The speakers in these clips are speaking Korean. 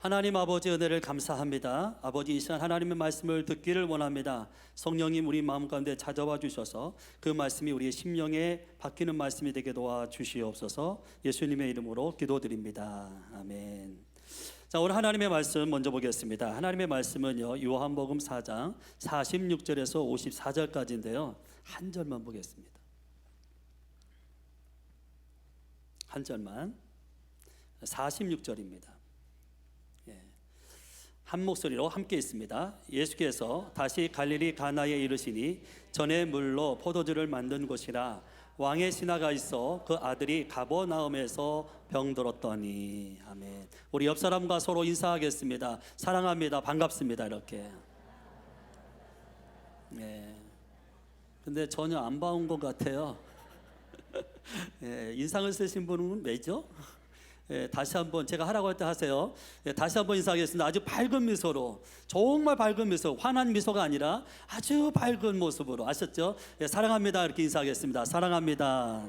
하나님 아버지 은혜를 감사합니다. 아버지, 이 시간 하나님의 말씀을 듣기를 원합니다. 성령님 우리 마음 가운데 찾아와 주셔서 그 말씀이 우리의 심령에 바뀌는 말씀이 되게 도와주시옵소서. 예수님의 이름으로 기도드립니다. 아멘. 자, 오늘 하나님의 말씀 먼저 보겠습니다. 하나님의 말씀은요, 요한복음 4장 46절에서 54절까지인데요 한 절만 보겠습니다. 한 절만. 46절입니다. 한 목소리로 함께 있습니다. 예수께서 다시 갈릴리 가나에 이르시니 전에 물로 포도주를 만든 곳이라 왕의 신하가 있어 그 아들이 가버나움에서 병들었더니. 아멘. 우리 옆 사람과 서로 인사하겠습니다. 사랑합니다. 반갑습니다. 이렇게. 근데 전혀 안 봐온 것 같아요. 인상을 쓰신 분은 왜죠? 다시 한번 제가 하라고 할 때 하세요. 다시 한번 인사하겠습니다. 아주 밝은 미소로, 정말 밝은 미소, 환한 미소가 아니라 아주 밝은 모습으로. 아셨죠? 사랑합니다. 이렇게 인사하겠습니다. 사랑합니다.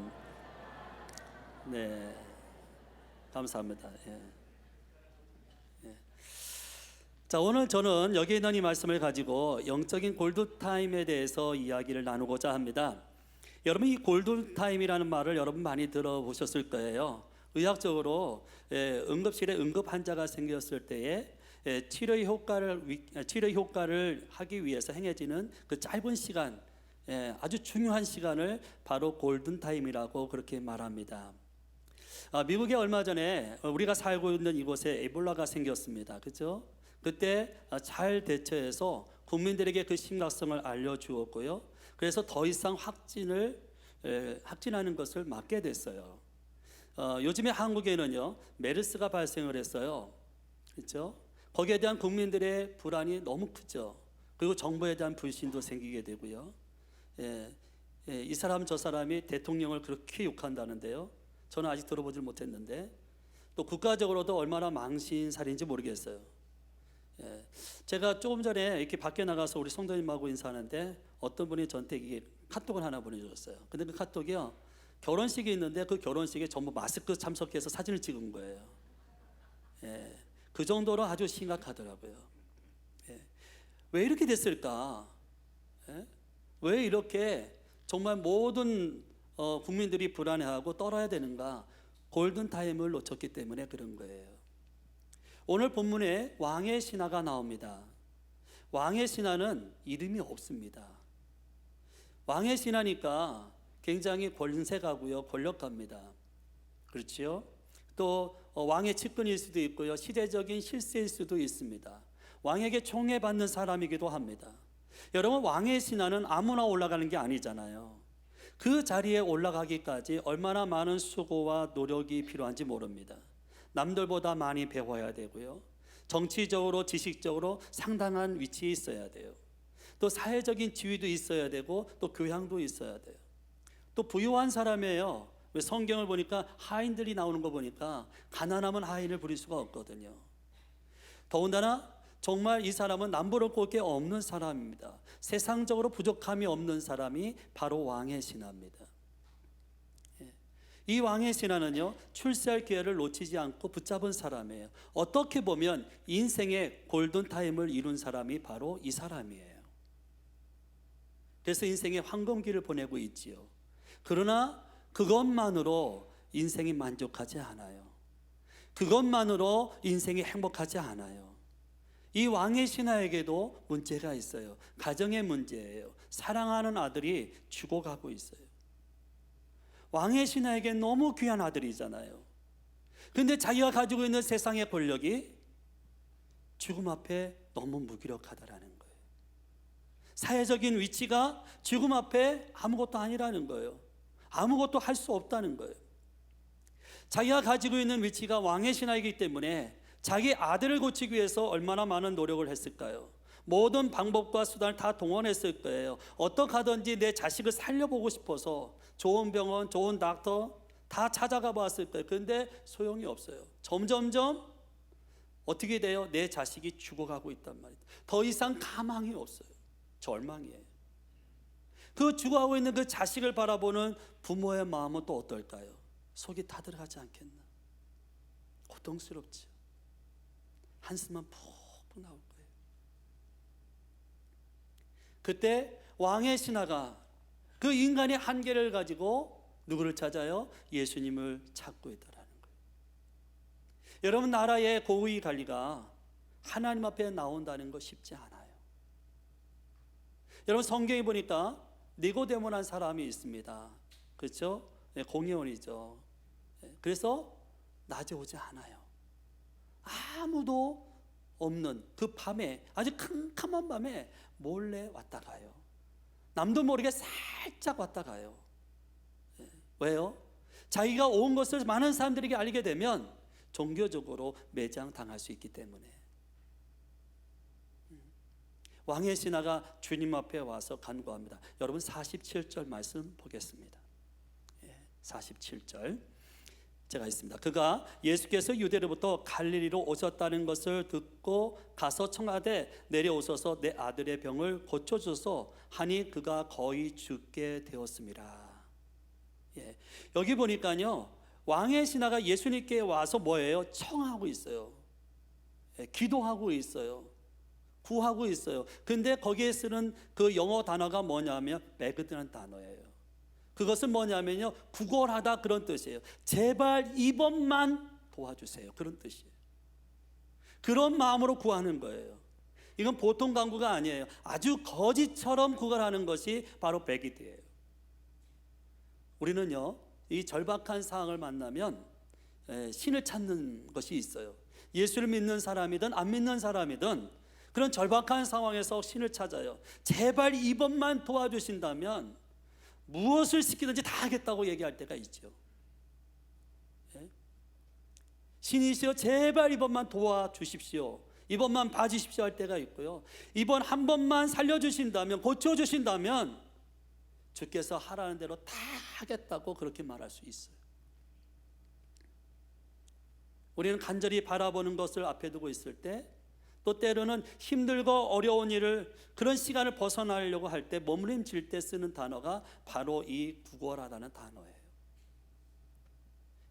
네, 감사합니다. 자, 오늘 저는 여기 있는 이 말씀을 가지고 영적인 골든타임에 대해서 이야기를 나누고자 합니다. 여러분, 이 골든타임이라는 말을 여러분 많이 들어보셨을 거예요. 의학적으로 응급실에 응급 환자가 생겼을 때에 치료 효과를 하기 위해서 행해지는 그 짧은 시간, 아주 중요한 시간을 바로 골든타임이라고 그렇게 말합니다. 미국에 얼마 전에 우리가 살고 있는 이곳에 에볼라가 생겼습니다. 그렇죠? 그때 잘 대처해서 국민들에게 그 심각성을 알려주었고요. 그래서 더 이상 확진하는 것을 막게 됐어요. 요즘에 한국에는요 메르스가 발생을 했어요. 그렇죠? 거기에 대한 국민들의 불안이 너무 크죠. 그리고 정부에 대한 불신도 생기게 되고요. 이 사람 저 사람이 대통령을 그렇게 욕한다는데요, 저는 아직 들어보질 못했는데 또 국가적으로도 얼마나 망신살인지 모르겠어요. 제가 조금 전에 이렇게 밖에 나가서 우리 성도님하고 인사하는데 어떤 분이 저한테 이게 카톡을 하나 보내주셨어요. 근데 그 카톡이요, 결혼식이 있는데 그 결혼식에 전부 마스크 참석해서 사진을 찍은 거예요. 그 정도로 아주 심각하더라고요. 왜 이렇게 됐을까? 왜 이렇게 정말 모든 국민들이 불안해하고 떨어야 되는가? 골든타임을 놓쳤기 때문에 그런 거예요. 오늘 본문에 왕의 신하가 나옵니다. 왕의 신하는 이름이 없습니다. 왕의 신하니까 굉장히 권세가고요, 권력갑니다. 그렇지요? 또 왕의 측근일 수도 있고요, 시대적인 실세일 수도 있습니다. 왕에게 총애받는 사람이기도 합니다. 여러분, 왕의 신하는 아무나 올라가는 게 아니잖아요. 그 자리에 올라가기까지 얼마나 많은 수고와 노력이 필요한지 모릅니다. 남들보다 많이 배워야 되고요, 정치적으로 지식적으로 상당한 위치에 있어야 돼요. 또 사회적인 지위도 있어야 되고 또 교양도 있어야 돼요. 또 부유한 사람이에요. 왜 성경을 보니까 하인들이 나오는 거 보니까 가난하면 하인을 부릴 수가 없거든요. 더군다나 정말 이 사람은 남부를 꼴 게 없는 사람입니다. 세상적으로 부족함이 없는 사람이 바로 왕의 신하입니다. 이 왕의 신하는요, 출세할 기회를 놓치지 않고 붙잡은 사람이에요. 어떻게 보면 인생의 골든타임을 이룬 사람이 바로 이 사람이에요. 그래서 인생의 황금기를 보내고 있지요. 그러나 그것만으로 인생이 만족하지 않아요. 그것만으로 인생이 행복하지 않아요. 이 왕의 신하에게도 문제가 있어요. 가정의 문제예요. 사랑하는 아들이 죽어가고 있어요. 왕의 신하에게 너무 귀한 아들이잖아요. 그런데 자기가 가지고 있는 세상의 권력이 죽음 앞에 너무 무기력하다라는 거예요. 사회적인 위치가 죽음 앞에 아무것도 아니라는 거예요. 아무것도 할 수 없다는 거예요. 자기가 가지고 있는 위치가 왕의 신하이기 때문에 자기 아들을 고치기 위해서 얼마나 많은 노력을 했을까요? 모든 방법과 수단을 다 동원했을 거예요. 어떻게 하든지 내 자식을 살려보고 싶어서 좋은 병원, 좋은 닥터 다 찾아가 봤을 거예요. 그런데 소용이 없어요. 점점점 어떻게 돼요? 내 자식이 죽어가고 있단 말이에요. 더 이상 가망이 없어요. 절망이에요. 그 죽어가고 있는 그 자식을 바라보는 부모의 마음은 또 어떨까요? 속이 타들어가지 않겠나? 고통스럽죠. 한숨만 푹푹 나올 거예요. 그때 왕의 신하가 그 인간의 한계를 가지고 누구를 찾아요? 예수님을 찾고 있다라는 거예요. 여러분, 나라의 고위 관리가 하나님 앞에 나온다는 거 쉽지 않아요. 여러분, 성경에 보니까 니고데모라는 사람이 있습니다. 그렇죠? 네, 공회원이죠. 그래서 낮에 오지 않아요. 아무도 없는 그 밤에, 아주 캄캄한 밤에 몰래 왔다 가요. 남도 모르게 살짝 왔다 가요. 왜요? 자기가 온 것을 많은 사람들에게 알게 되면 종교적으로 매장당할 수 있기 때문에. 왕의 신하가 주님 앞에 와서 간구합니다. 여러분, 47절 말씀 보겠습니다. 47절 제가 있습니다. 그가 예수께서 유대로부터 갈릴리로 오셨다는 것을 듣고 가서 청하되 내려오셔서 내 아들의 병을 고쳐주소 하니 그가 거의 죽게 되었습니다. 여기 보니까요, 왕의 신하가 예수님께 와서 뭐예요? 청하고 있어요. 기도하고 있어요. 구하고 있어요. 근데 거기에 쓰는 그 영어 단어가 뭐냐면 베그드라는 단어예요. 그것은 뭐냐면요, 구걸하다 그런 뜻이에요. 제발 이번만 도와주세요, 그런 뜻이에요. 그런 마음으로 구하는 거예요. 이건 보통 간구가 아니에요. 아주 거지처럼 구걸하는 것이 바로 베기드예요. 우리는요, 이 절박한 상황을 만나면 신을 찾는 것이 있어요. 예수를 믿는 사람이든 안 믿는 사람이든 그런 절박한 상황에서 신을 찾아요. 제발 이번만 도와주신다면 무엇을 시키든지 다 하겠다고 얘기할 때가 있죠. 신이시여 제발 이번만 도와주십시오, 이번만 봐주십시오 할 때가 있고요. 이번 한 번만 살려주신다면, 고쳐주신다면 주께서 하라는 대로 다 하겠다고 그렇게 말할 수 있어요. 우리는 간절히 바라보는 것을 앞에 두고 있을 때, 또 때로는 힘들고 어려운 일을, 그런 시간을 벗어나려고 할 때 몸부림칠 때 쓰는 단어가 바로 이 구걸하다는 단어예요.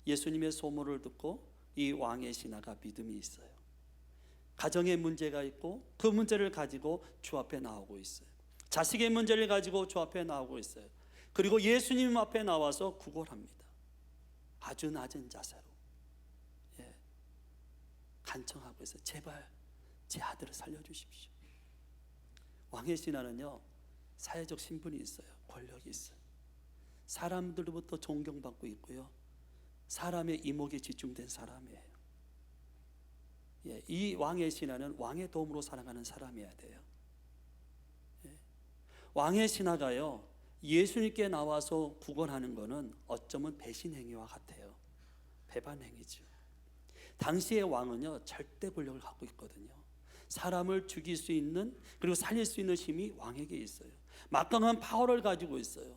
예수님의 소문을 듣고 이 왕의 신하가 믿음이 있어요. 가정에 문제가 있고 그 문제를 가지고 주 앞에 나오고 있어요. 자식의 문제를 가지고 주 앞에 나오고 있어요. 그리고 예수님 앞에 나와서 구걸합니다. 아주 낮은 자세로 간청하고 있어요. 제발 제 아들을 살려주십시오. 왕의 신하는요, 사회적 신분이 있어요. 권력이 있어요. 사람들로부터 존경받고 있고요, 사람의 이목이 집중된 사람이에요. 이 왕의 신하는 왕의 도움으로 살아가는 사람이어야 돼요. 왕의 신하가요, 예수님께 나와서 구걸하는 것은 어쩌면 배신 행위와 같아요. 배반 행위죠. 당시의 왕은요, 절대 권력을 갖고 있거든요. 사람을 죽일 수 있는, 그리고 살릴 수 있는 힘이 왕에게 있어요. 막강한 파워를 가지고 있어요.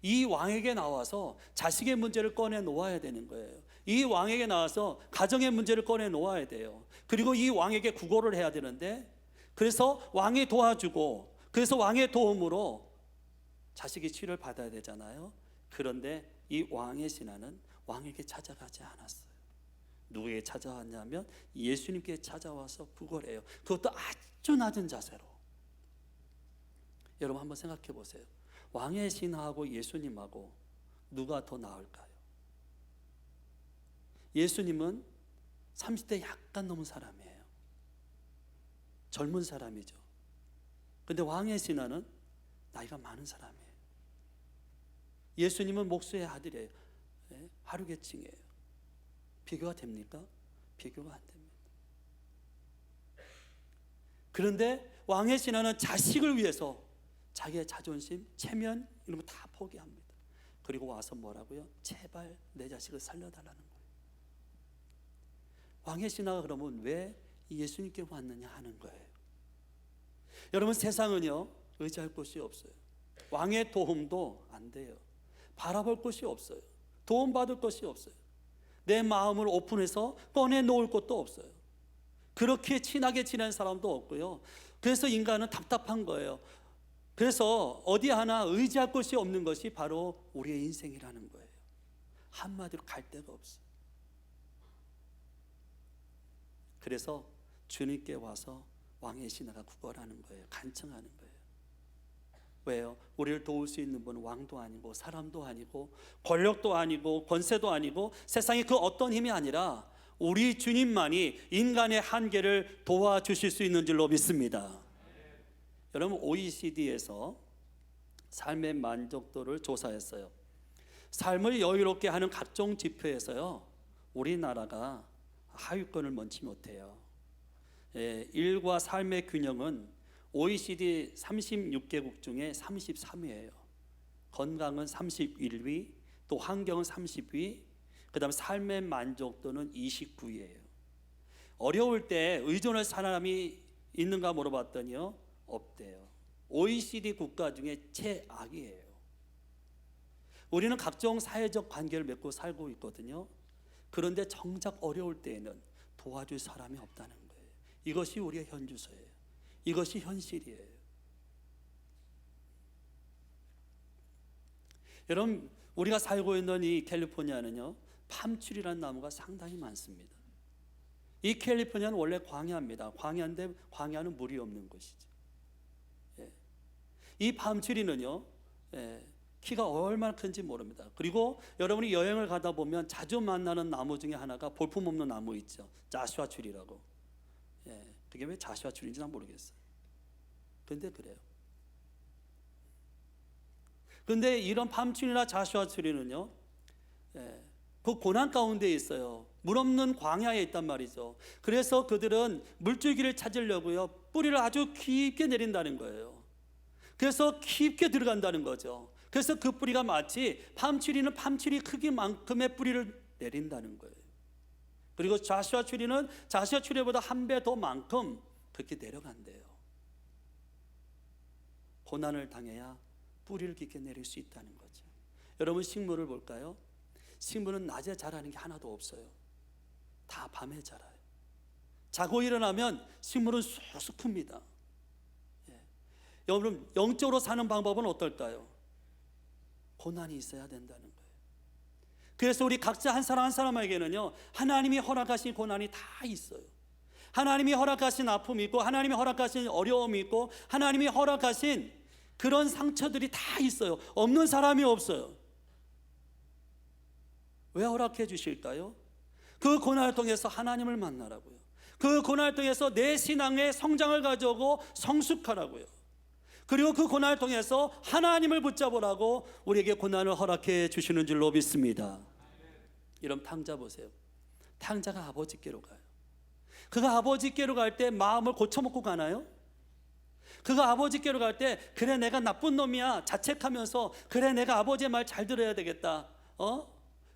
이 왕에게 나와서 자식의 문제를 꺼내 놓아야 되는 거예요. 이 왕에게 나와서 가정의 문제를 꺼내 놓아야 돼요. 그리고 이 왕에게 구걸을 해야 되는데, 그래서 왕이 도와주고, 그래서 왕의 도움으로 자식이 치료를 받아야 되잖아요. 그런데 이 왕의 신하는 왕에게 찾아가지 않았어요. 누구에게 찾아왔냐면 예수님께 찾아와서 구걸해요. 그것도 아주 낮은 자세로. 여러분 한번 생각해 보세요. 왕의 신하하고 예수님하고 누가 더 나을까요? 예수님은 30대 약간 넘은 사람이에요. 젊은 사람이죠. 근데 왕의 신하는 나이가 많은 사람이에요. 예수님은 목수의 아들이에요. 하루계층이에요. 비교가 됩니까? 비교가 안 됩니다. 그런데 왕의 신하는 자식을 위해서 자기의 자존심, 체면 이런 거 다 포기합니다. 그리고 와서 뭐라고요? 제발 내 자식을 살려달라는 거예요. 왕의 신하가 그러면 왜 예수님께 왔느냐 하는 거예요. 여러분, 세상은요, 의지할 곳이 없어요. 왕의 도움도 안 돼요. 바라볼 곳이 없어요. 도움받을 것이 없어요. 내 마음을 오픈해서 꺼내 놓을 것도 없어요. 그렇게 친하게 지낸 사람도 없고요. 그래서 인간은 답답한 거예요. 그래서 어디 하나 의지할 곳이 없는 것이 바로 우리의 인생이라는 거예요. 한마디로 갈 데가 없어요. 그래서 주님께 와서 왕의 신하가 구걸하는 거예요. 간청하는 거예요. 왜요? 우리를 도울 수 있는 분은 왕도 아니고 사람도 아니고 권력도 아니고 권세도 아니고 세상의 그 어떤 힘이 아니라 우리 주님만이 인간의 한계를 도와주실 수 있는 줄로 믿습니다. 여러분, OECD에서 삶의 만족도를 조사했어요. 삶을 여유롭게 하는 각종 지표에서요, 우리나라가 하위권을 면치 못해요. 일과 삶의 균형은 OECD 36개국 중에 33위예요. 건강은 31위, 또 환경은 30위, 그 다음에 삶의 만족도는 29위예요. 어려울 때 의존할 사람이 있는가 물어봤더니요, 없대요. OECD 국가 중에 최악이에요. 우리는 각종 사회적 관계를 맺고 살고 있거든요. 그런데 정작 어려울 때에는 도와줄 사람이 없다는 거예요. 이것이 우리의 현주소예요. 이것이 현실이에요. 여러분, 우리가 살고 있는 이 캘리포니아는요, 팜추리라는 나무가 상당히 많습니다. 이 캘리포니아는 원래 광야입니다. 광야인데 광야는 물이 없는 곳이죠. 이 팜추리는요, 키가 얼마나 큰지 모릅니다. 그리고 여러분이 여행을 가다 보면 자주 만나는 나무 중에 하나가 볼품없는 나무 있죠. 자슈아 추리라고. 그게 왜 자슈아 추리인지 난 모르겠어요. 근데 그래요. 근데 이런 팜추리나 자슈아 추리는요, 그 고난 가운데 있어요. 물 없는 광야에 있단 말이죠. 그래서 그들은 물줄기를 찾으려고요, 뿌리를 아주 깊게 내린다는 거예요. 그래서 깊게 들어간다는 거죠. 그래서 그 뿌리가 마치 팜추리는 팜추리 크기만큼의 뿌리를 내린다는 거예요. 그리고 자슈아 추리는 자슈아 추리보다 한 배 더 만큼 그렇게 내려간대요. 고난을 당해야 뿌리를 깊게 내릴 수 있다는 거죠. 여러분, 식물을 볼까요? 식물은 낮에 자라는 게 하나도 없어요. 다 밤에 자라요. 자고 일어나면 식물은 쑥쑥 큽니다. 여러분, 영적으로 사는 방법은 어떨까요? 고난이 있어야 된다는 거예요. 그래서 우리 각자 한 사람 한 사람에게는요, 하나님이 허락하신 고난이 다 있어요. 하나님이 허락하신 아픔이 있고, 하나님이 허락하신 어려움이 있고, 하나님이 허락하신 그런 상처들이 다 있어요. 없는 사람이 없어요. 왜 허락해 주실까요? 그 고난을 통해서 하나님을 만나라고요. 그 고난을 통해서 내 신앙의 성장을 가져오고 성숙하라고요. 그리고 그 고난을 통해서 하나님을 붙잡으라고 우리에게 고난을 허락해 주시는 줄로 믿습니다. 이런 탕자 보세요. 탕자가 아버지께로 가요. 그가 아버지께로 갈 때 마음을 고쳐먹고 가나요? 그가 아버지께로 갈 때 그래 내가 나쁜 놈이야 자책하면서 그래 내가 아버지의 말 잘 들어야 되겠다,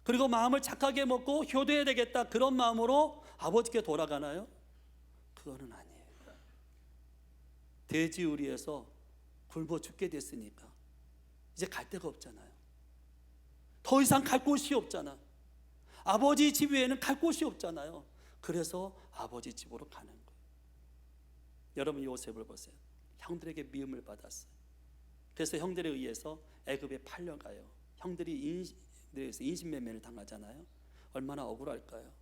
그리고 마음을 착하게 먹고 효도해야 되겠다, 그런 마음으로 아버지께 돌아가나요? 그거는 아니에요. 돼지우리에서 굶어 죽게 됐으니까 이제 갈 데가 없잖아요. 더 이상 갈 곳이 없잖아. 아버지 집 외에는 갈 곳이 없잖아요. 그래서 아버지 집으로 가는 거예요. 여러분, 요셉을 보세요. 형들에게 미움을 받았어요. 그래서 형들에 의해서 애굽에 팔려가요. 형들이 인신매매를 당하잖아요. 얼마나 억울할까요?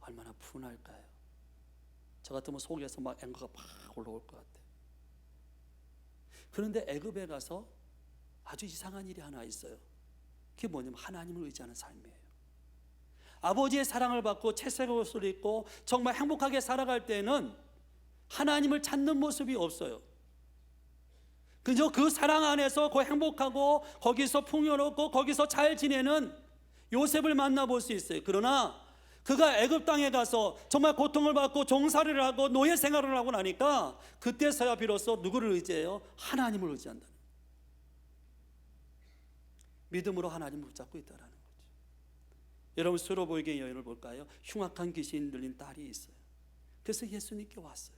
얼마나 분할까요? 저 같으면 속에서 막 앵거가 팍 올라올 것 같아요. 그런데 애굽에 가서 아주 이상한 일이 하나 있어요. 그게 뭐냐면 하나님을 의지하는 삶이에요. 아버지의 사랑을 받고 채색 옷을 입고 정말 행복하게 살아갈 때는 하나님을 찾는 모습이 없어요. 그저 그 사랑 안에서 그 행복하고 거기서 풍요롭고 거기서 잘 지내는 요셉을 만나볼 수 있어요. 그러나 그가 애굽 땅에 가서 정말 고통을 받고 종살이를 하고 노예 생활을 하고 나니까 그때서야 비로소 누구를 의지해요? 하나님을 의지한다는 거예요. 믿음으로 하나님을 붙잡고 있다는 거죠. 여러분, 수로보이게 여인을 볼까요? 흉악한 귀신 들린 딸이 있어요. 그래서 예수님께 왔어요.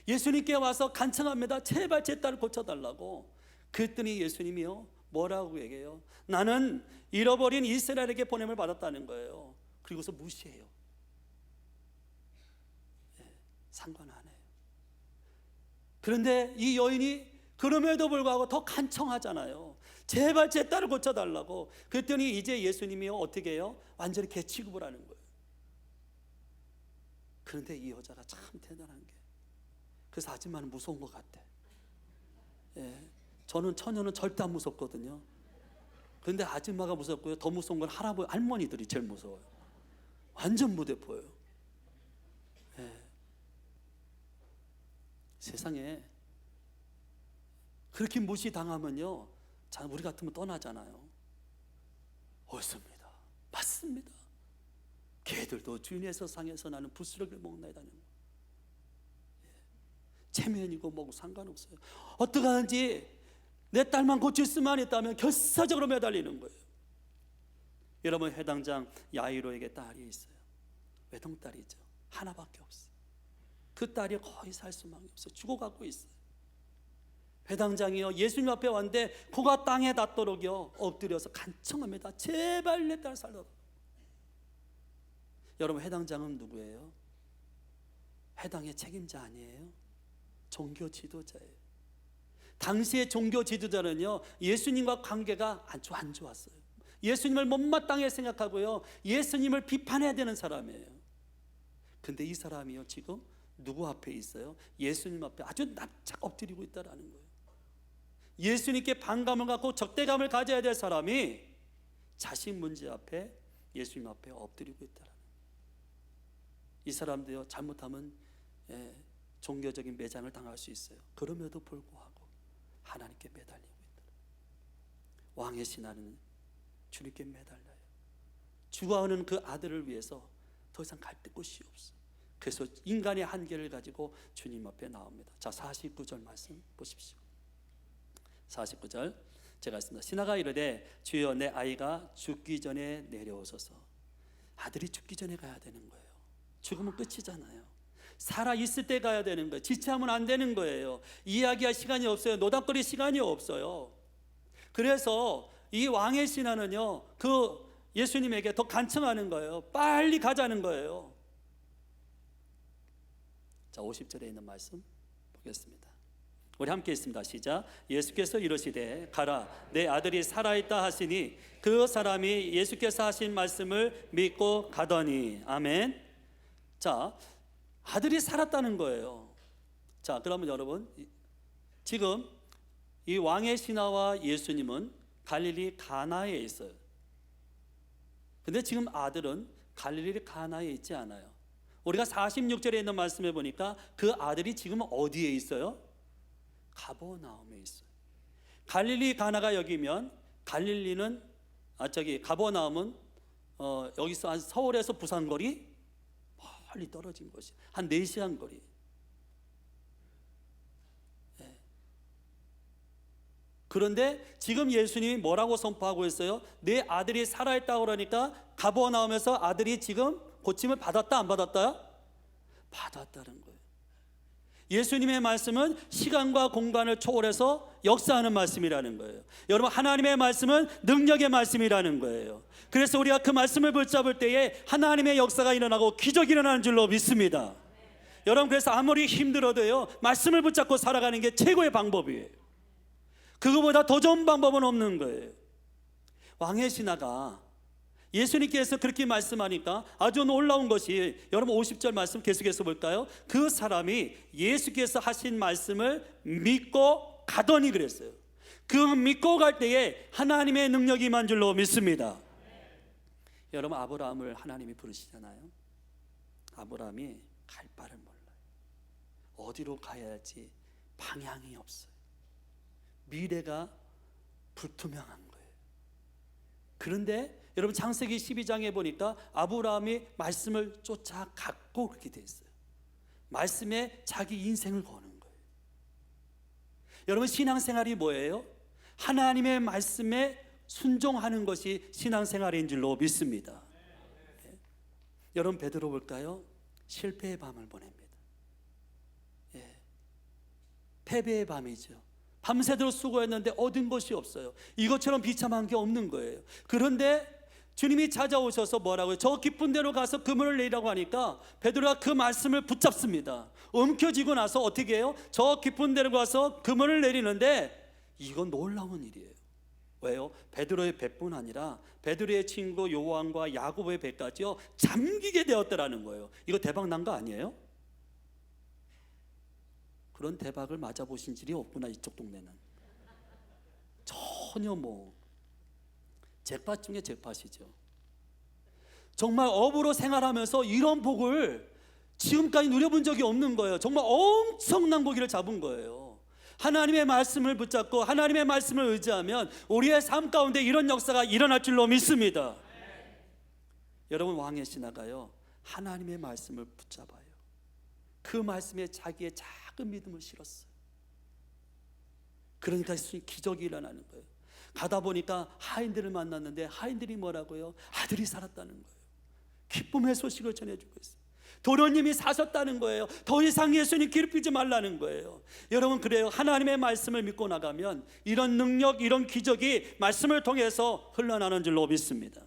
예수님께 와서 간청합니다. 제발 제 딸을 고쳐달라고. 그랬더니 예수님이요, 뭐라고 얘기해요? 나는 잃어버린 이스라엘에게 보냄을 받았다는 거예요. 그리고서 무시해요. 상관 안 해요. 그런데 이 여인이 그럼에도 불구하고 더 간청하잖아요. 제발 제 딸을 고쳐달라고. 그랬더니 이제 예수님이요, 어떻게 해요? 완전히 개 취급을 하는 거예요. 그런데 이 여자가 참 대단한 게, 그래서 아줌마는 무서운 것 같아. 예, 저는 처녀는 절대 안 무섭거든요. 그런데 아줌마가 무섭고요. 더 무서운 건 할머니들이 제일 무서워요. 완전 무대포예요. 예. 세상에 그렇게 무시당하면요, 자, 우리 같으면 떠나잖아요. 옳습니다. 맞습니다. 개들도 주인의 세상에서 나는 부스러기를 먹나이다는 거. 체면이고 뭐고 상관없어요. 어떻게 하는지 내 딸만 고칠 수만 있다면 결사적으로 매달리는 거예요. 여러분, 회당장 야이로에게 딸이 있어요. 외동딸이죠. 하나밖에 없어요. 그 딸이 거의 살 수만이 없어요. 죽어가고 있어요. 회당장이요, 예수님 앞에 왔는데 코가 땅에 닿도록요 엎드려서 간청합니다. 제발 내 딸 살려라. 여러분, 회당장은 누구예요? 회당의 책임자 아니에요? 종교 지도자예요. 당시의 종교 지도자는요, 예수님과 관계가 안 좋았어요. 예수님을 못마땅하게 생각하고요, 예수님을 비판해야 되는 사람이에요. 근데 이 사람이요, 지금 누구 앞에 있어요? 예수님 앞에 아주 납작 엎드리고 있다라는 거예요. 예수님께 반감을 갖고 적대감을 가져야 될 사람이 자신 문제 앞에, 예수님 앞에 엎드리고 있다라는 거예요. 이 사람도요, 잘못하면 종교적인 매장을 당할 수 있어요. 그럼에도 불구하고 하나님께 매달리고 있다. 왕의 신하는 주님께 매달려요. 죽어가는 그 아들을 위해서 더 이상 갈 곳이 없어. 그래서 인간의 한계를 가지고 주님 앞에 나옵니다. 자, 49절 말씀 보십시오. 49절 제가 했습니다. 신하가 이르되 주여, 내 아이가 죽기 전에 내려오소서. 아들이 죽기 전에 가야 되는 거예요. 죽으면 끝이잖아요. 살아 있을 때 가야 되는 거예요. 지체하면 안 되는 거예요. 이야기할 시간이 없어요. 노닥거릴 시간이 없어요. 그래서 이 왕의 신하는요, 그 예수님에게 더 간청하는 거예요. 빨리 가자는 거예요. 자, 50절에 있는 말씀 보겠습니다. 우리 함께 있습니다. 시작. 예수께서 이르시되 가라, 내 아들이 살아있다 하시니 그 사람이 예수께서 하신 말씀을 믿고 가더니. 아멘. 자, 아들이 살았다는 거예요. 자, 그러면 여러분, 지금 이 왕의 신하와 예수님은 갈릴리 가나에 있어요. 근데 지금 아들은 갈릴리 가나에 있지 않아요. 우리가 46절에 있는 말씀에 보니까 그 아들이 지금 어디에 있어요? 가버나움에 있어요. 갈릴리 가나가 여기면 갈릴리는 가버나움은 여기서 한 서울에서 부산 거리 멀리 떨어진 곳이 한 4시간 거리. 네. 그런데 지금 예수님이 뭐라고 선포하고 있어요? 내 아들이 살아있다고 그러니까 가버나움에서 아들이 지금 고침을 받았다 안 받았다? 받았다는 거예요. 예수님의 말씀은 시간과 공간을 초월해서 역사하는 말씀이라는 거예요. 여러분, 하나님의 말씀은 능력의 말씀이라는 거예요. 그래서 우리가 그 말씀을 붙잡을 때에 하나님의 역사가 일어나고 기적이 일어나는 줄로 믿습니다. 여러분, 그래서 아무리 힘들어도요, 말씀을 붙잡고 살아가는 게 최고의 방법이에요. 그거보다 더 좋은 방법은 없는 거예요. 왕의 신하가 예수님께서 그렇게 말씀하니까 아주 놀라운 것이, 여러분 50절 말씀 계속해서 볼까요? 그 사람이 예수께서 하신 말씀을 믿고 가더니 그랬어요. 그 믿고 갈 때에 하나님의 능력이 임한 줄로 믿습니다. 여러분, 아브라함을 하나님이 부르시잖아요. 아브라함이 갈 바를 몰라요. 어디로 가야 할지 방향이 없어요. 미래가 불투명한 거예요. 그런데 여러분, 창세기 12장에 보니까 아브라함이 말씀을 쫓아갔고 그렇게 돼 있어요. 말씀에 자기 인생을 거는 거예요. 여러분, 신앙생활이 뭐예요? 하나님의 말씀에 순종하는 것이 신앙생활인 줄로 믿습니다. 네. 여러분, 베드로 볼까요? 실패의 밤을 보냅니다. 예. 패배의 밤이죠. 밤새도록 수고했는데 얻은 것이 없어요. 이것처럼 비참한 게 없는 거예요. 그런데 주님이 찾아오셔서 뭐라고요? 저 깊은 데로 가서 그물을 내리라고 하니까 베드로가 그 말씀을 붙잡습니다. 움켜쥐고 나서 어떻게 해요? 저 깊은 데로 가서 그물을 내리는데 이건 놀라운 일이에요. 왜요? 베드로의 배뿐 아니라 베드로의 친구 요한과 야고보의 배까지요 잠기게 되었더라는 거예요. 이거 대박 난 거 아니에요? 그런 대박을 맞아보신 일이 없구나, 이쪽 동네는. 전혀 뭐 잭팟 중에 잭팟이죠. 정말 업으로 생활하면서 이런 복을 지금까지 누려본 적이 없는 거예요. 정말 엄청난 고기를 잡은 거예요. 하나님의 말씀을 붙잡고 하나님의 말씀을 의지하면 우리의 삶 가운데 이런 역사가 일어날 줄로 믿습니다. 여러분, 왕의 신하가요 하나님의 말씀을 붙잡아요. 그 말씀에 자기의 작은 믿음을 실었어요. 그러니까 기적이 일어나는 거예요. 가다 보니까 하인들을 만났는데 하인들이 뭐라고요? 아들이 살았다는 거예요. 기쁨의 소식을 전해주고 있어요. 도련님이 사셨다는 거예요. 더 이상 예수님 괴롭히지 말라는 거예요. 여러분, 그래요. 하나님의 말씀을 믿고 나가면 이런 능력, 이런 기적이 말씀을 통해서 흘러나는 줄로 믿습니다.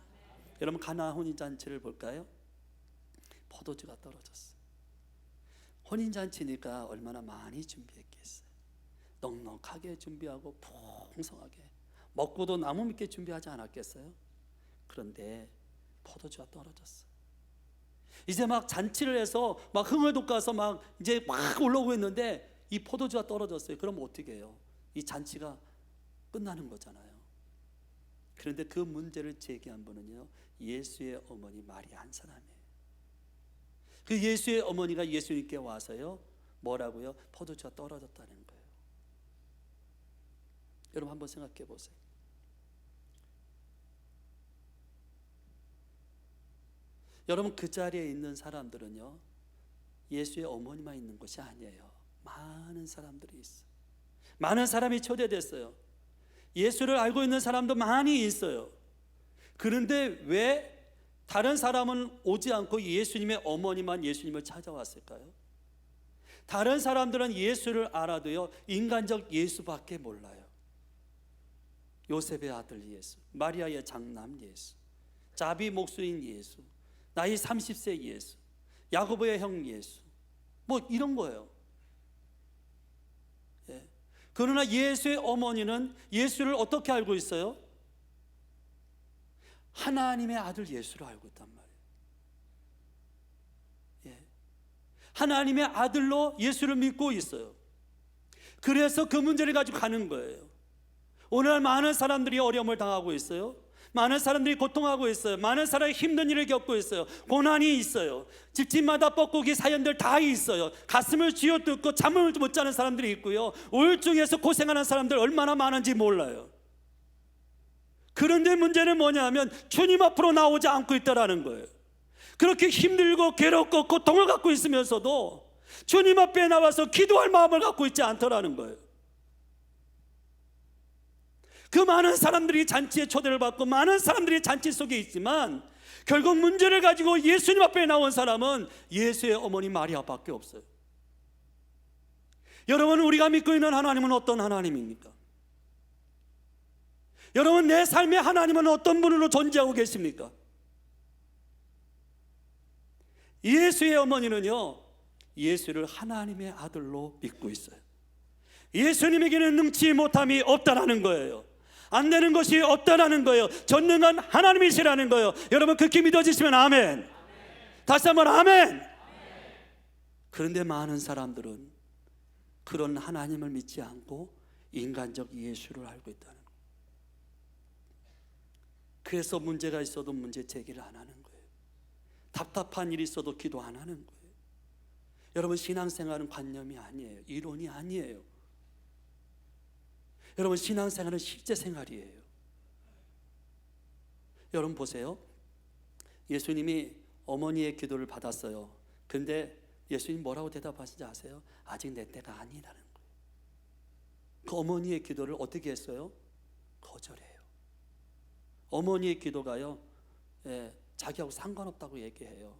여러분, 가나 혼인잔치를 볼까요? 포도주가 떨어졌어요. 혼인잔치니까 얼마나 많이 준비했겠어요. 넉넉하게 준비하고 풍성하게 먹고도 나무 밑에 준비하지 않았겠어요? 그런데 포도주가 떨어졌어요. 이제 막 잔치를 해서 막 흥을 돋궈서 막 이제 막 올라오고 있는데 이 포도주가 떨어졌어요. 그럼 어떻게 해요? 이 잔치가 끝나는 거잖아요. 그런데 그 문제를 제기한 분은요 예수의 어머니 마리아 한 사람이에요. 그 예수의 어머니가 예수님께 와서요 뭐라고요? 포도주가 떨어졌다는 거예요. 여러분, 한번 생각해 보세요. 여러분, 그 자리에 있는 사람들은요 예수의 어머니만 있는 것이 아니에요. 많은 사람들이 있어요. 많은 사람이 초대됐어요. 예수를 알고 있는 사람도 많이 있어요. 그런데 왜 다른 사람은 오지 않고 예수님의 어머니만 예수님을 찾아왔을까요? 다른 사람들은 예수를 알아도요 인간적 예수밖에 몰라요. 요셉의 아들 예수, 마리아의 장남 예수, 자비 목수인 예수, 나이 30세 예수, 야고보의 형 예수, 뭐 이런 거예요. 예. 그러나 예수의 어머니는 예수를 어떻게 알고 있어요? 하나님의 아들 예수를 알고 있단 말이에요. 예. 하나님의 아들로 예수를 믿고 있어요. 그래서 그 문제를 가지고 가는 거예요. 오늘 많은 사람들이 어려움을 당하고 있어요. 많은 사람들이 고통하고 있어요. 많은 사람이 힘든 일을 겪고 있어요. 고난이 있어요. 집집마다 뻐꾸기 사연들 다 있어요. 가슴을 쥐어뜯고 잠을 못 자는 사람들이 있고요. 우울증에서 고생하는 사람들 얼마나 많은지 몰라요. 그런데 문제는 뭐냐면 주님 앞으로 나오지 않고 있다라는 거예요. 그렇게 힘들고 괴롭고 고통을 갖고 있으면서도 주님 앞에 나와서 기도할 마음을 갖고 있지 않더라는 거예요. 그 많은 사람들이 잔치에 초대를 받고 많은 사람들이 잔치 속에 있지만 결국 문제를 가지고 예수님 앞에 나온 사람은 예수의 어머니 마리아밖에 없어요. 여러분, 우리가 믿고 있는 하나님은 어떤 하나님입니까? 여러분, 내 삶의 하나님은 어떤 분으로 존재하고 계십니까? 예수의 어머니는요 예수를 하나님의 아들로 믿고 있어요. 예수님에게는 능치 못함이 없다라는 거예요. 안 되는 것이 없다라는 거예요. 전능한 하나님이시라는 거예요. 여러분, 그렇게 믿어지시면 아멘. 다시 한번 아멘. 그런데 많은 사람들은 그런 하나님을 믿지 않고 인간적 예수를 알고 있다는 거예요. 그래서 문제가 있어도 문제 제기를 안 하는 거예요. 답답한 일이 있어도 기도 안 하는 거예요. 여러분, 신앙생활은 관념이 아니에요. 이론이 아니에요. 여러분, 신앙생활은 실제 생활이에요. 여러분 보세요. 예수님이 어머니의 기도를 받았어요. 근데 예수님 뭐라고 대답하시는지 아세요? 아직 내 때가 아니라는 거예요. 그 어머니의 기도를 어떻게 했어요? 거절해요. 어머니의 기도가요 자기하고 상관없다고 얘기해요.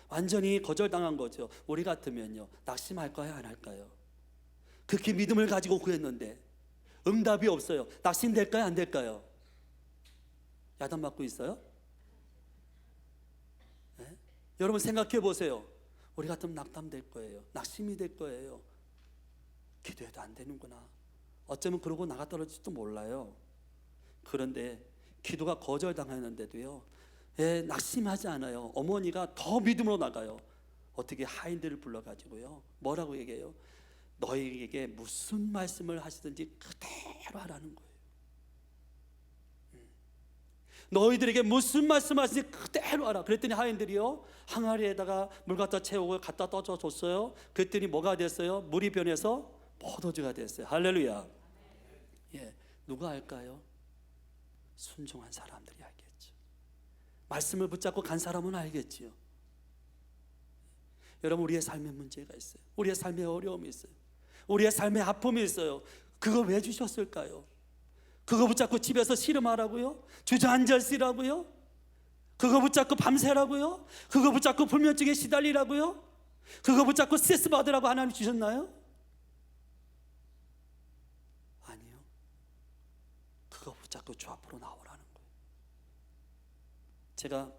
완전히 거절당한 거죠. 우리 같으면요 낙심할까요, 안 할까요? 그렇게 믿음을 가지고 구했는데 응답이 없어요. 낙심될까요, 안 될까요? 야단맞고 있어요? 네? 여러분 생각해 보세요. 우리 같으면 낙담될 거예요. 낙심이 될 거예요. 기도해도 안 되는구나. 어쩌면 그러고 나가 떨어질지도 몰라요. 그런데 기도가 거절당하는데도요, 낙심하지 않아요. 어머니가 더 믿음으로 나가요. 어떻게 하인들을 불러가지고요, 뭐라고 얘기해요? 너희에게 무슨 말씀을 하시든지 그대로 하라는 거예요. 너희들에게 무슨 말씀 하시든지 그대로 하라. 그랬더니 하인들이요, 항아리에다가 물 갖다 채우고 갖다 떠줘 줬어요. 그랬더니 뭐가 됐어요? 물이 변해서 포도주가 됐어요. 할렐루야. 누가 알까요? 순종한 사람들이 알겠죠. 말씀을 붙잡고 간 사람은 알겠지요. 여러분, 우리의 삶에 문제가 있어요. 우리의 삶에 어려움이 있어요. 우리의 삶에 아픔이 있어요. 그거 왜 주셨을까요? 그거 붙잡고 집에서 씨름하라고요? 주저앉아 있으라고요? 그거 붙잡고 밤새라고요? 그거 붙잡고 불면증에 시달리라고요? 그거 붙잡고 스트레스 받으라고 하나님 주셨나요? 아니요. 그거 붙잡고 주 앞으로 나오라는 거예요. 제가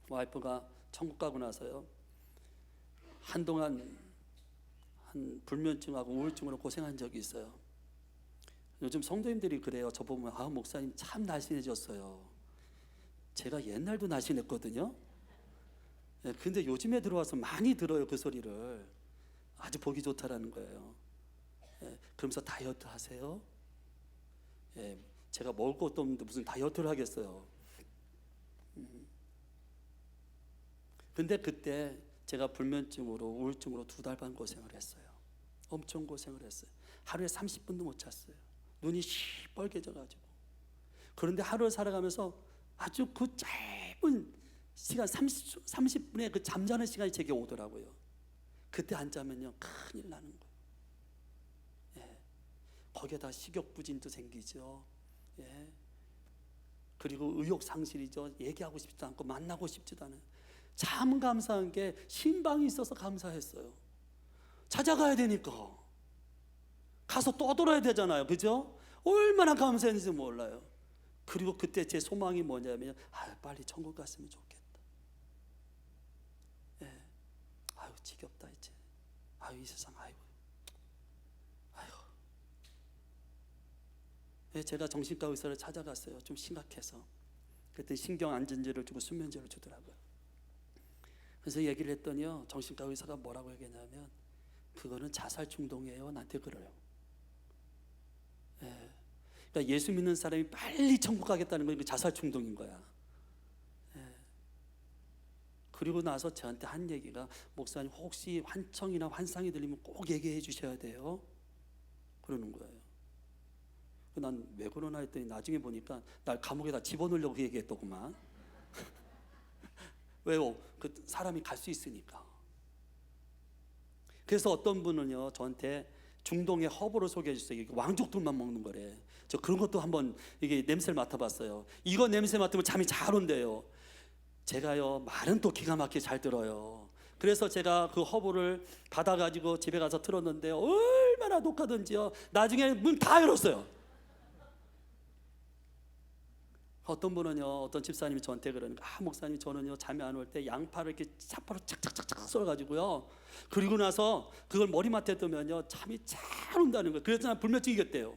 와이프가 천국 가고 나서요, 한동안 불면증하고 우울증으로 고생한 적이 있어요. 요즘 성도님들이 그래요. 저 보면 목사님 참 날씬해졌어요. 제가 옛날도 날씬했거든요. 근데 요즘에 들어와서 많이 들어요, 그 소리를. 아주 보기 좋다라는 거예요. 그러면서 다이어트 하세요? 제가 먹을 것도 없는데 무슨 다이어트를 하겠어요. 근데 그때 제가 불면증으로 우울증으로 2달 반 고생을 했어요. 엄청 고생을 했어요. 하루에 30분도 못 잤어요. 눈이 시뻘개져가지고. 그런데 하루를 살아가면서 아주 그 짧은 시간 30분의 그 잠자는 시간이 제게 오더라고요. 그때 안 자면요 큰일 나는 거예요. 거기에다 식욕부진도 생기죠. 그리고 의욕상실이죠. 얘기하고 싶지도 않고 만나고 싶지도 않아요. 참 감사한 게 신방이 있어서 감사했어요. 찾아가야 되니까. 가서 떠돌아야 되잖아요. 그죠? 얼마나 감사했는지 몰라요. 그리고 그때 제 소망이 뭐냐면, 빨리 천국 갔으면 좋겠다. 지겹다 이제. 이 세상, 제가 정신과 의사를 찾아갔어요. 좀 심각해서. 그랬더니 신경 안전제를 주고 수면제를 주더라고요. 그래서 얘기를 했더니요, 정신과 의사가 뭐라고 얘기했냐면, 그거는 자살 충동이에요. 나한테 그래요. 그러니까 예수 믿는 사람이 빨리 천국 가겠다는 건 자살 충동인 거야. 그리고 나서 저한테 한 얘기가, 목사님 혹시 환청이나 환상이 들리면 꼭 얘기해 주셔야 돼요, 그러는 거예요. 난 왜 그러나 했더니 나중에 보니까 날 감옥에다 집어넣으려고 얘기했더구만. 왜요? 그 사람이 갈 수 있으니까. 그래서 어떤 분은요, 저한테 중동의 허브를 소개해 주세요. 왕족들만 먹는 거래. 저 그런 것도 한번 이게 냄새를 맡아봤어요. 이거 냄새 맡으면 잠이 잘 온대요. 제가요, 말은 또 기가 막히게 잘 들어요. 그래서 제가 그 허브를 받아가지고 집에 가서 틀었는데 얼마나 독하던지요. 나중에 문 다 열었어요. 어떤 분은요, 어떤 집사님이 저한테 그러니까, 목사님 저는요 잠이 안 올 때 양파를 이렇게 차파로 착착착착 썰어가지고요, 그리고 나서 그걸 머리맡에 두면요 잠이 잘 온다는 거예요. 그래서 난 불면증이겠대요.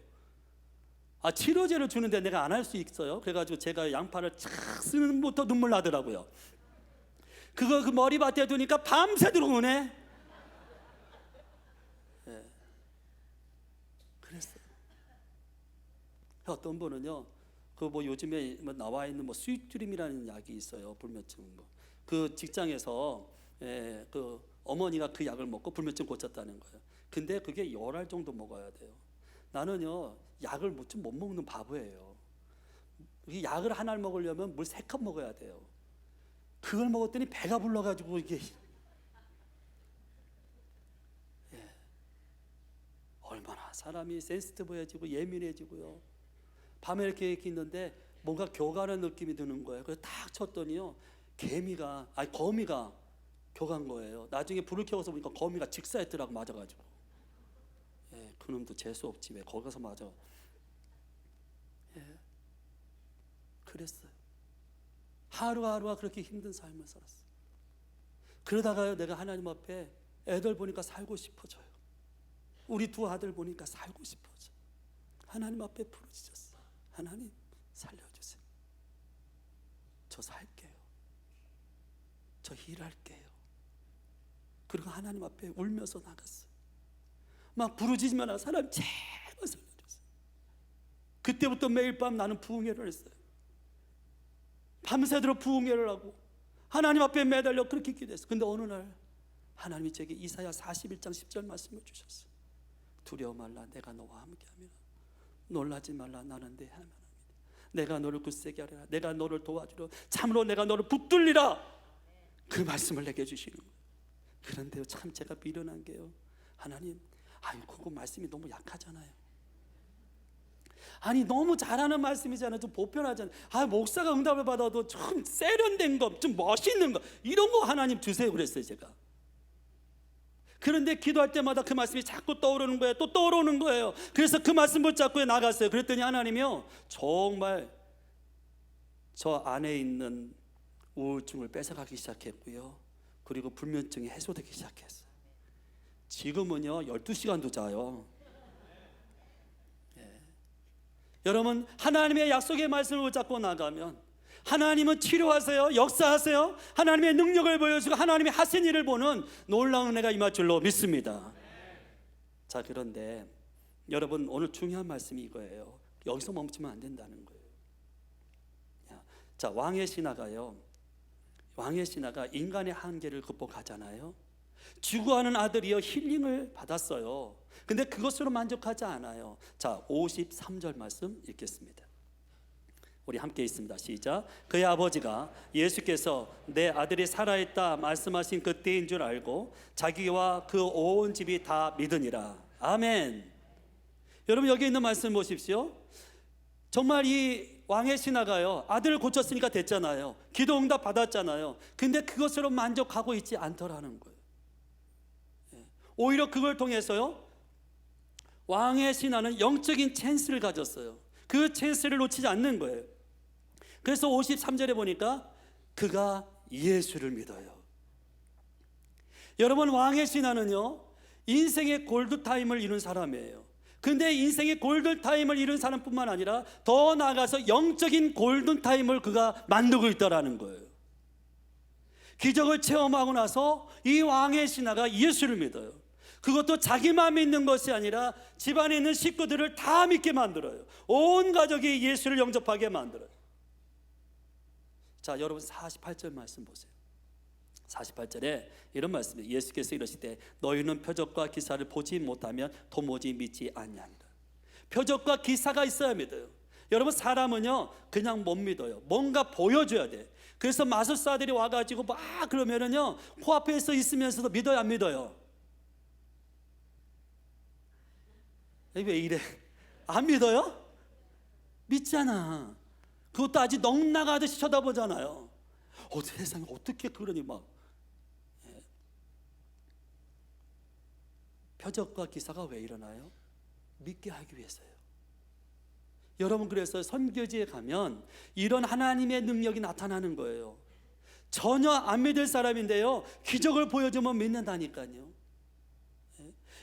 치료제를 주는데 내가 안 할 수 있어요. 그래가지고 제가 양파를 착 쓰는 부터 눈물 나더라고요. 그거 그 머리맡에 두니까 밤새 들어오네. 그랬어요. 어떤 분은요, 그 요즘에 나와 있는 스위트림이라는 약이 있어요. 불면증 그 직장에서 그 어머니가 그 약을 먹고 불면증 고쳤다는 거예요. 근데 그게 열알 정도 먹어야 돼요. 나는요 약을 좀 못 먹는 바보예요. 이 약을 하나를 먹으려면 물 3컵 먹어야 돼요. 그걸 먹었더니 배가 불러가지고 이게 얼마나 사람이 센시티브해지고 예민해지고요. 밤에 이렇게 있는데 뭔가 교가는 느낌이 드는 거예요. 그래서 딱 쳤더니요, 거미가 교간 거예요. 나중에 불을 켜서 보니까 거미가 직사했더라고, 맞아가지고. 그놈도 재수 없지 왜 거기 가서 맞아. 그랬어요. 하루하루가 그렇게 힘든 삶을 살았어요. 그러다가요, 내가 하나님 앞에 애들 보니까 살고 싶어져요. 우리 2 아들 보니까 살고 싶어져. 하나님 앞에 부르짖었어요. 하나님 살려주세요. 저 살게요. 저 일할게요. 그리고 하나님 앞에 울면서 나갔어요. 막 부르짖으면 사람 제발 살려주세요. 그때부터 매일 밤 나는 부흥회를 했어요. 밤새도록 부흥회를 하고 하나님 앞에 매달려 그렇게 기도했어요. 근데 어느 날 하나님이 제게 이사야 41장 10절 말씀을 주셨어요. 두려워 말라, 내가 너와 함께하며 놀라지 말라, 나는 네 하나님이다. 내가 너를 굳세게 하리라. 내가 너를 도와주려. 참으로 내가 너를 붙들리라. 그 말씀을 내게 주시는 거예요. 그런데요, 참 제가 미련한 게요, 하나님, 그거 말씀이 너무 약하잖아요. 아니 너무 잘하는 말씀이잖아요. 좀 보편하잖아요. 목사가 응답을 받아도 좀 세련된 거, 좀 멋있는 거, 이런 거 하나님 주세요 그랬어요 제가. 그런데 기도할 때마다 그 말씀이 자꾸 떠오르는 거예요. 또 떠오르는 거예요. 그래서 그 말씀 붙잡고 나갔어요. 그랬더니 하나님이요, 정말 저 안에 있는 우울증을 뺏어가기 시작했고요, 그리고 불면증이 해소되기 시작했어요. 지금은요 12시간도 자요. 여러분, 하나님의 약속의 말씀을 붙잡고 나가면 하나님은 치료하세요, 역사하세요, 하나님의 능력을 보여주고 하나님의 하신 일을 보는 놀라운 은혜가 임할 줄로 믿습니다. 자, 그런데 여러분, 오늘 중요한 말씀이 이거예요. 여기서 멈추면 안 된다는 거예요. 자, 왕의 신하가요, 왕의 신하가 인간의 한계를 극복하잖아요. 죽어가는 아들이요 힐링을 받았어요. 근데 그것으로 만족하지 않아요. 자, 53절 말씀 읽겠습니다. 우리 함께 있습니다. 시작. 그의 아버지가 예수께서 내 아들이 살아있다 말씀하신 그때인 줄 알고 자기와 그 온 집이 다 믿으니라. 아멘. 여러분, 여기 있는 말씀 보십시오. 정말 이 왕의 신하가요, 아들을 고쳤으니까 됐잖아요. 기도 응답 받았잖아요. 근데 그것으로 만족하고 있지 않더라는 거예요. 오히려 그걸 통해서요, 왕의 신하는 영적인 찬스를 가졌어요. 그 찬스를 놓치지 않는 거예요. 그래서 53절에 보니까 그가 예수를 믿어요. 여러분, 왕의 신하는요 인생의 골든타임을 이룬 사람이에요. 근데 인생의 골든타임을 이룬 사람뿐만 아니라 더 나아가서 영적인 골든타임을 그가 만들고 있다는 거예요. 기적을 체험하고 나서 이 왕의 신하가 예수를 믿어요. 그것도 자기만 믿는 것이 아니라 집안에 있는 식구들을 다 믿게 만들어요. 온 가족이 예수를 영접하게 만들어요. 자, 여러분 48절 말씀 보세요. 48절에 이런 말씀이에요. 예수께서 이러시되 너희는 표적과 기사를 보지 못하면 도무지 믿지 아니하리라. 표적과 기사가 있어야 믿어요. 여러분, 사람은요 그냥 못 믿어요. 뭔가 보여줘야 돼. 그래서 마술사들이 와가지고 막 그러면은요 코앞에서 있으면서도 믿어요, 안 믿어요? 왜 이래? 안 믿어요? 믿잖아. 그것도 아직 넋나가듯이 쳐다보잖아요. 세상에 어떻게 그러니 막. 표적과 기사가 왜 일어나요? 믿게 하기 위해서요. 여러분, 그래서 선교지에 가면 이런 하나님의 능력이 나타나는 거예요. 전혀 안 믿을 사람인데요 기적을 보여주면 믿는다니까요.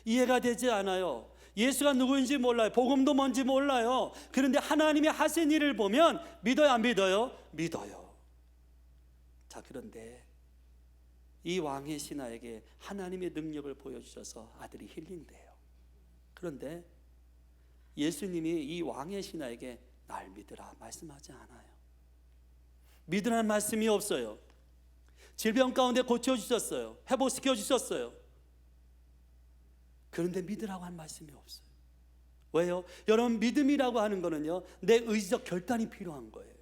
이해가 되지 않아요. 예수가 누구인지 몰라요. 복음도 뭔지 몰라요. 그런데 하나님의 하신 일을 보면 믿어요, 안 믿어요? 믿어요. 자, 그런데 이 왕의 신하에게 하나님의 능력을 보여주셔서 아들이 힐링돼요. 그런데 예수님이 이 왕의 신하에게 날 믿으라 말씀하지 않아요. 믿으라는 말씀이 없어요. 질병 가운데 고쳐주셨어요. 회복시켜 주셨어요. 그런데 믿으라고 한 말씀이 없어요. 왜요? 여러분, 믿음이라고 하는 거는요 내 의지적 결단이 필요한 거예요.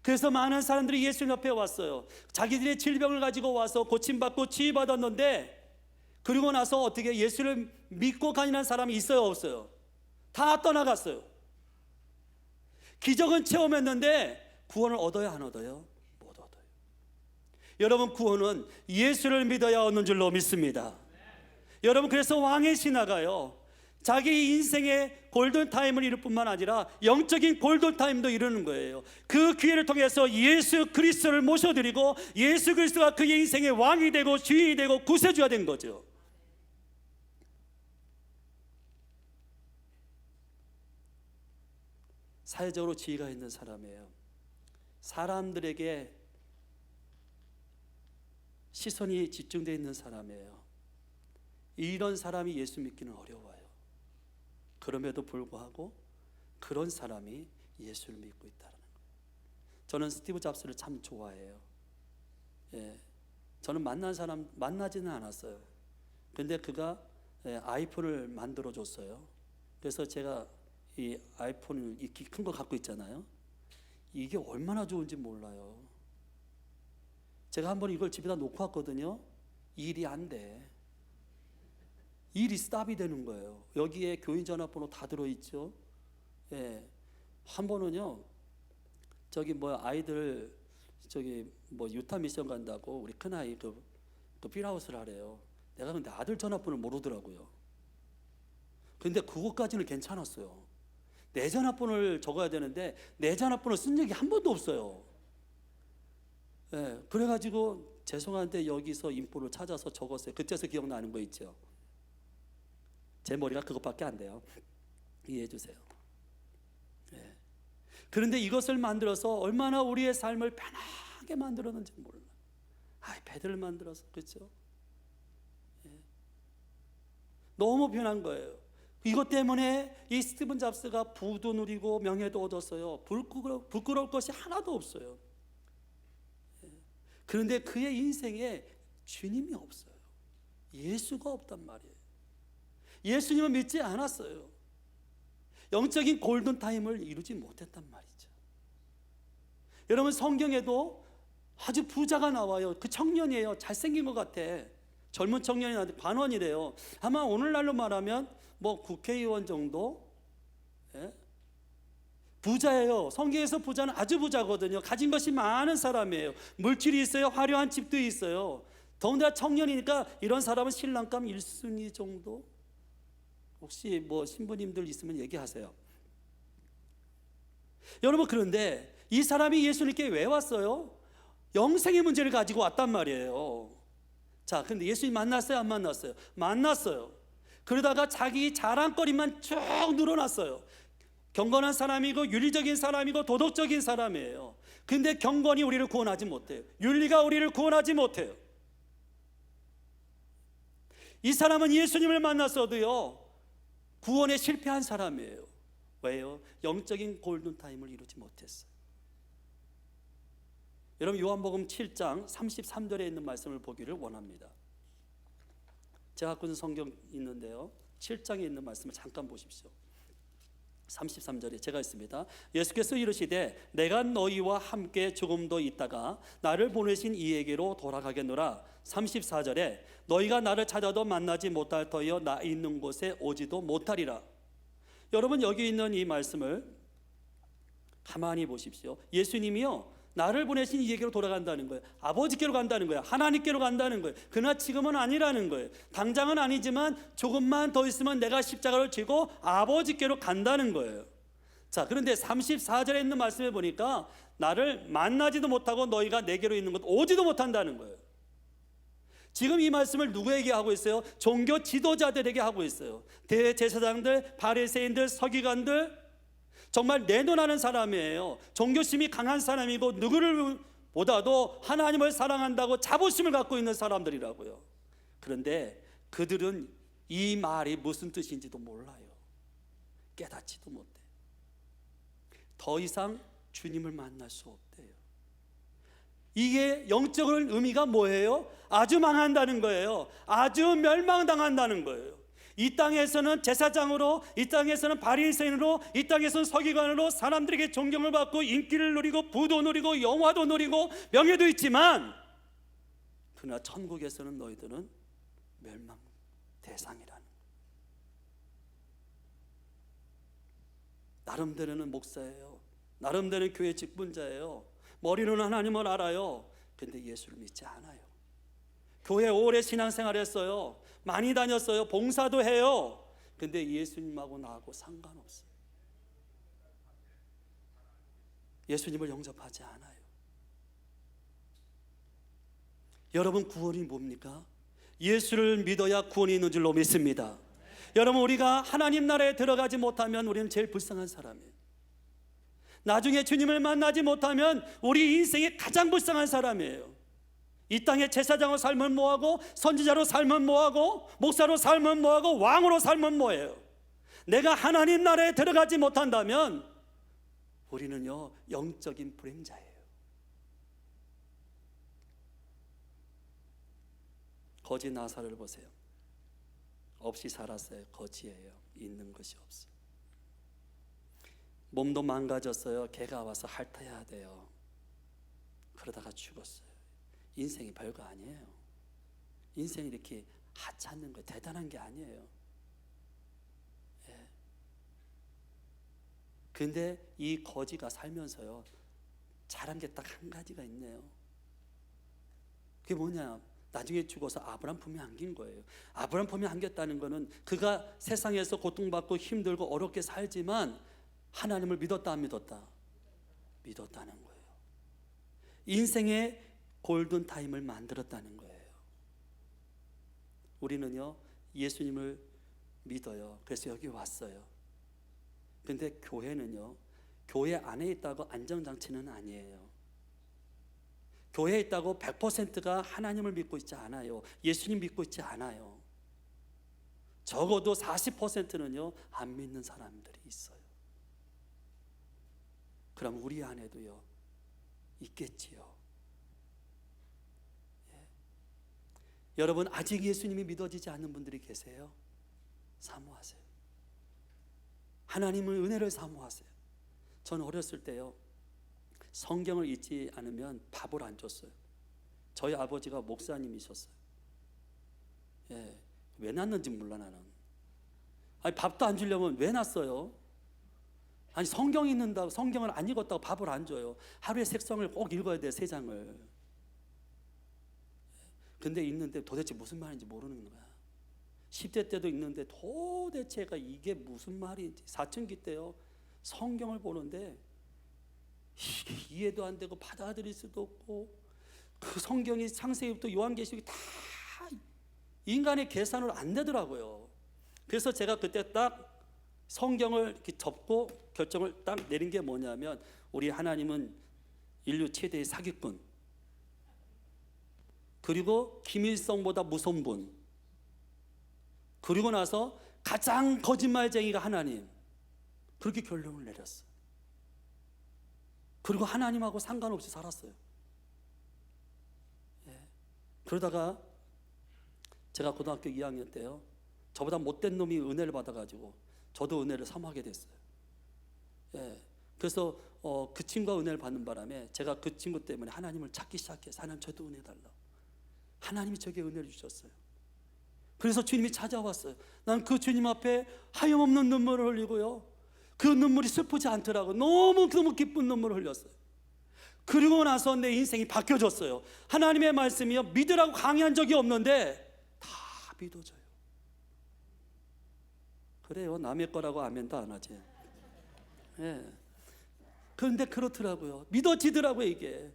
그래서 많은 사람들이 예수님 옆에 왔어요. 자기들의 질병을 가지고 와서 고침받고 치유받았는데, 그리고 나서 어떻게 예수를 믿고 가는 사람이 있어요, 없어요? 다 떠나갔어요. 기적은 체험했는데 구원을 얻어야 안 얻어요? 못 얻어요. 여러분, 구원은 예수를 믿어야 얻는 줄로 믿습니다. 여러분, 그래서 왕의 신하가요 자기 인생의 골든타임을 이룰 뿐만 아니라 영적인 골든타임도 이루는 거예요. 그 기회를 통해서 예수 그리스도를 모셔드리고 예수 그리스도가 그의 인생의 왕이 되고 주인이 되고 구세주가 된 거죠. 사회적으로 지위가 있는 사람이에요. 사람들에게 시선이 집중되어 있는 사람이에요. 이런 사람이 예수 믿기는 어려워요. 그럼에도 불구하고 그런 사람이 예수를 믿고 있다는 거예요. 저는 스티브 잡스를 참 좋아해요. 예, 저는 만나지는 않았어요. 근데 그가 아이폰을 만들어 줬어요. 그래서 제가 이 아이폰을 이렇게 큰 거 갖고 있잖아요. 이게 얼마나 좋은지 몰라요. 제가 한번 이걸 집에다 놓고 왔거든요. 일이 안 돼. 일이 스탑이 되는 거예요. 여기에 교인 전화번호 다 들어있죠. 예, 한 번은요, 아이들 유타 미션 간다고 우리 큰아이 그 필하우스를 하래요. 내가 근데 아들 전화번호를 모르더라고요. 근데 그것까지는 괜찮았어요. 내 전화번호를 적어야 되는데 내 전화번호 쓴 적이 한 번도 없어요. 예, 그래가지고 죄송한데 여기서 인포를 찾아서 적었어요. 그때서 기억나는 거 있죠. 제 머리가 그것밖에 안 돼요. 이해해 주세요. 예. 그런데 이것을 만들어서 얼마나 우리의 삶을 편하게 만들었는지 몰라. 아이패드를 만들어서, 그렇죠? 예. 너무 편한 거예요. 이것 때문에 이 스티븐 잡스가 부도 누리고 명예도 얻었어요. 부끄러울 것이 하나도 없어요. 예. 그런데 그의 인생에 주님이 없어요. 예수가 없단 말이에요. 예수님을 믿지 않았어요. 영적인 골든타임을 이루지 못했단 말이죠. 여러분, 성경에도 아주 부자가 나와요. 그 청년이에요. 잘생긴 것 같아. 젊은 청년이 나한테 관원이래요. 아마 오늘날로 말하면 국회의원 정도? 예? 부자예요. 성경에서 부자는 아주 부자거든요. 가진 것이 많은 사람이에요. 물질이 있어요. 화려한 집도 있어요. 더군다나 청년이니까 이런 사람은 신랑감 1순위 정도? 혹시 신부님들 있으면 얘기하세요. 여러분, 그런데 이 사람이 예수님께 왜 왔어요? 영생의 문제를 가지고 왔단 말이에요. 자, 근데 예수님 만났어요? 안 만났어요? 만났어요. 그러다가 자기 자랑거리만 쭉 늘어났어요. 경건한 사람이고 윤리적인 사람이고 도덕적인 사람이에요. 근데 경건이 우리를 구원하지 못해요. 윤리가 우리를 구원하지 못해요. 이 사람은 예수님을 만났어도요, 구원에 실패한 사람이에요. 왜요? 영적인 골든타임을 이루지 못했어요. 여러분, 요한복음 7장 33절에 있는 말씀을 보기를 원합니다. 제가 갖고 있는 성경 있는데요, 7장에 있는 말씀을 잠깐 보십시오. 33절에 제가 있습니다. 예수께서 이르시되 내가 너희와 함께 조금 더 있다가 나를 보내신 이에게로 돌아가겠노라. 34절에 너희가 나를 찾아도 만나지 못할 터이여 나 있는 곳에 오지도 못하리라. 여러분, 여기 있는 이 말씀을 가만히 보십시오. 예수님이요, 나를 보내신 이에게로 돌아간다는 거예요. 아버지께로 간다는 거예요. 하나님께로 간다는 거예요. 그러나 지금은 아니라는 거예요. 당장은 아니지만 조금만 더 있으면 내가 십자가를 지고 아버지께로 간다는 거예요. 자, 그런데 34절에 있는 말씀에 보니까 나를 만나지도 못하고 너희가 내게로 있는 것 오지도 못한다는 거예요. 지금 이 말씀을 누구에게 하고 있어요? 종교 지도자들에게 하고 있어요. 대제사장들, 바리새인들, 서기관들, 정말 내놓으라는 사람이에요. 종교심이 강한 사람이고 누구를 보다도 하나님을 사랑한다고 자부심을 갖고 있는 사람들이라고요. 그런데 그들은 이 말이 무슨 뜻인지도 몰라요. 깨닫지도 못해. 더 이상 주님을 만날 수 없대요. 이게 영적인 의미가 뭐예요? 아주 망한다는 거예요. 아주 멸망당한다는 거예요. 이 땅에서는 제사장으로, 이 땅에서는 바리새인으로, 이 땅에서는 서기관으로 사람들에게 존경을 받고 인기를 누리고 부도 누리고 영화도 누리고 명예도 있지만, 그러나 천국에서는 너희들은 멸망 대상이라는 거예요. 나름대로는 목사예요. 나름대로 교회 직분자예요. 머리는 하나님을 알아요. 근데 예수를 믿지 않아요. 교회 오래 신앙생활 했어요. 많이 다녔어요. 봉사도 해요. 근데 예수님하고 나하고 상관없어요. 예수님을 영접하지 않아요. 여러분, 구원이 뭡니까? 예수를 믿어야 구원이 있는 줄로 믿습니다. 여러분, 우리가 하나님 나라에 들어가지 못하면 우리는 제일 불쌍한 사람이에요. 나중에 주님을 만나지 못하면 우리 인생이 가장 불쌍한 사람이에요. 이 땅에 제사장으로 살면 뭐하고, 선지자로 살면 뭐하고, 목사로 살면 뭐하고, 왕으로 살면 뭐예요? 내가 하나님 나라에 들어가지 못한다면 우리는요 영적인 불행자예요. 거지 나사로를 보세요. 없이 살았어요. 거지예요. 있는 것이 없어요. 몸도 망가졌어요. 개가 와서 핥아야 돼요. 그러다가 죽었어요. 인생이 별거 아니에요. 인생이 이렇게 하찮는 거 대단한 게 아니에요. 예. 근데 이 거지가 살면서요 잘한 게 딱 한 가지가 있네요. 그게 뭐냐? 나중에 죽어서 아브라함 품에 안긴 거예요. 아브라함 품에 안겼다는 거는 그가 세상에서 고통받고 힘들고 어렵게 살지만 하나님을 믿었다 안 믿었다? 믿었다는 거예요. 인생의 골든타임을 만들었다는 거예요. 우리는요 예수님을 믿어요. 그래서 여기 왔어요. 근데 교회는요 교회 안에 있다고 안전장치는 아니에요. 교회에 있다고 100%가 하나님을 믿고 있지 않아요. 예수님 믿고 있지 않아요. 적어도 40%는요 안 믿는 사람들이 있어요. 그럼 우리 안에도요 있겠지요. 예. 여러분 아직 예수님이 믿어지지 않는 분들이 계세요. 사모하세요. 하나님의 은혜를 사모하세요. 저는 어렸을 때요 성경을 읽지 않으면 밥을 안 줬어요. 저희 아버지가 목사님이셨어요. 예, 왜 낳는지 몰라 나는. 아니 밥도 안 주려면 왜 낳았어요? 아니 성경 읽는다고 성경을 안 읽었다고 밥을 안 줘요. 하루에 색성을 꼭 읽어야 돼 3장을. 근데 읽는데 도대체 무슨 말인지 모르는 거야. 10대 때도 읽는데 도대체가 이게 무슨 말인지 사춘기 때요 성경을 보는데 이게 이해도 안 되고 받아들일 수도 없고 그 성경이 창세기부터 요한계시록이 다 인간의 계산으로 안 되더라고요. 그래서 제가 그때 딱 성경을 이렇게 접고 결정을 딱 내린 게 뭐냐면 우리 하나님은 인류 최대의 사기꾼, 그리고 김일성보다 무서운 분, 그리고 나서 가장 거짓말쟁이가 하나님. 그렇게 결론을 내렸어요. 그리고 하나님하고 상관없이 살았어요. 예. 그러다가 제가 고등학교 2학년 때요 저보다 못된 놈이 은혜를 받아가지고 저도 은혜를 사모하게 됐어요. 예. 그래서 그 친구가 은혜를 받는 바람에 제가 그 친구 때문에 하나님을 찾기 시작해서 하나님 저도 은혜 달라. 하나님이 저에게 은혜를 주셨어요. 그래서 주님이 찾아왔어요. 난 그 주님 앞에 하염없는 눈물을 흘리고요 그 눈물이 슬프지 않더라고. 너무 기쁜 눈물을 흘렸어요. 그리고 나서 내 인생이 바뀌어졌어요. 하나님의 말씀이요 믿으라고 강의한 적이 없는데 다 믿어져요. 그래요. 남의 거라고 아멘도 안 하지. 예. 그런데 그렇더라고요. 믿어지더라고요. 이게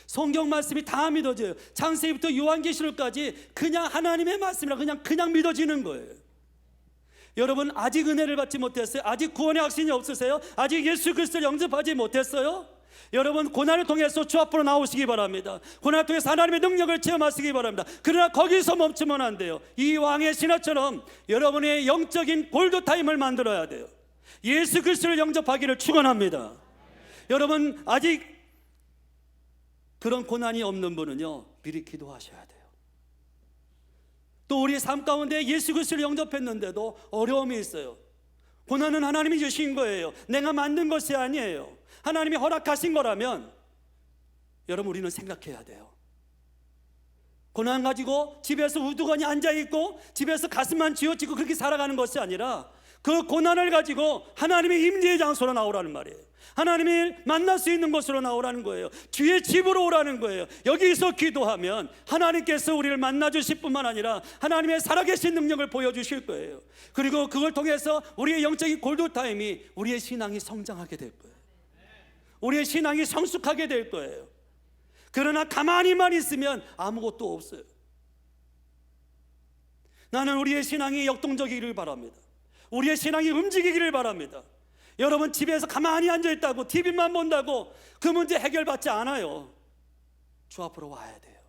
성경 말씀이 다 믿어져요. 창세기부터 요한계시록까지 그냥 하나님의 말씀이라 그냥 믿어지는 거예요. 여러분 아직 은혜를 받지 못했어요? 아직 구원의 확신이 없으세요? 아직 예수 그리스도를 영접하지 못했어요? 여러분 고난을 통해서 주 앞으로 나오시기 바랍니다. 고난을 통해서 하나님의 능력을 체험하시기 바랍니다. 그러나 거기서 멈추면 안 돼요. 이 왕의 신하처럼 여러분의 영적인 골드타임을 만들어야 돼요. 예수 그리스도를 영접하기를 축원합니다. 여러분 아직 그런 고난이 없는 분은요 미리 기도하셔야 돼요. 또 우리의 삶 가운데 예수 그리스도를 영접했는데도 어려움이 있어요. 고난은 하나님이 주신 거예요. 내가 만든 것이 아니에요. 하나님이 허락하신 거라면 여러분 우리는 생각해야 돼요. 고난 가지고 집에서 우두커니 앉아있고 집에서 가슴만 쥐어치고 그렇게 살아가는 것이 아니라 그 고난을 가지고 하나님의 임재의 장소로 나오라는 말이에요. 하나님이 만날 수 있는 곳으로 나오라는 거예요. 주의 집으로 오라는 거예요. 여기서 기도하면 하나님께서 우리를 만나 주실 뿐만 아니라 하나님의 살아계신 능력을 보여주실 거예요. 그리고 그걸 통해서 우리의 영적인 골든타임이 우리의 신앙이 성장하게 될 거예요. 우리의 신앙이 성숙하게 될 거예요. 그러나 가만히만 있으면 아무것도 없어요. 나는 우리의 신앙이 역동적이기를 바랍니다. 우리의 신앙이 움직이기를 바랍니다. 여러분 집에서 가만히 앉아있다고 TV만 본다고 그 문제 해결받지 않아요. 주 앞으로 와야 돼요.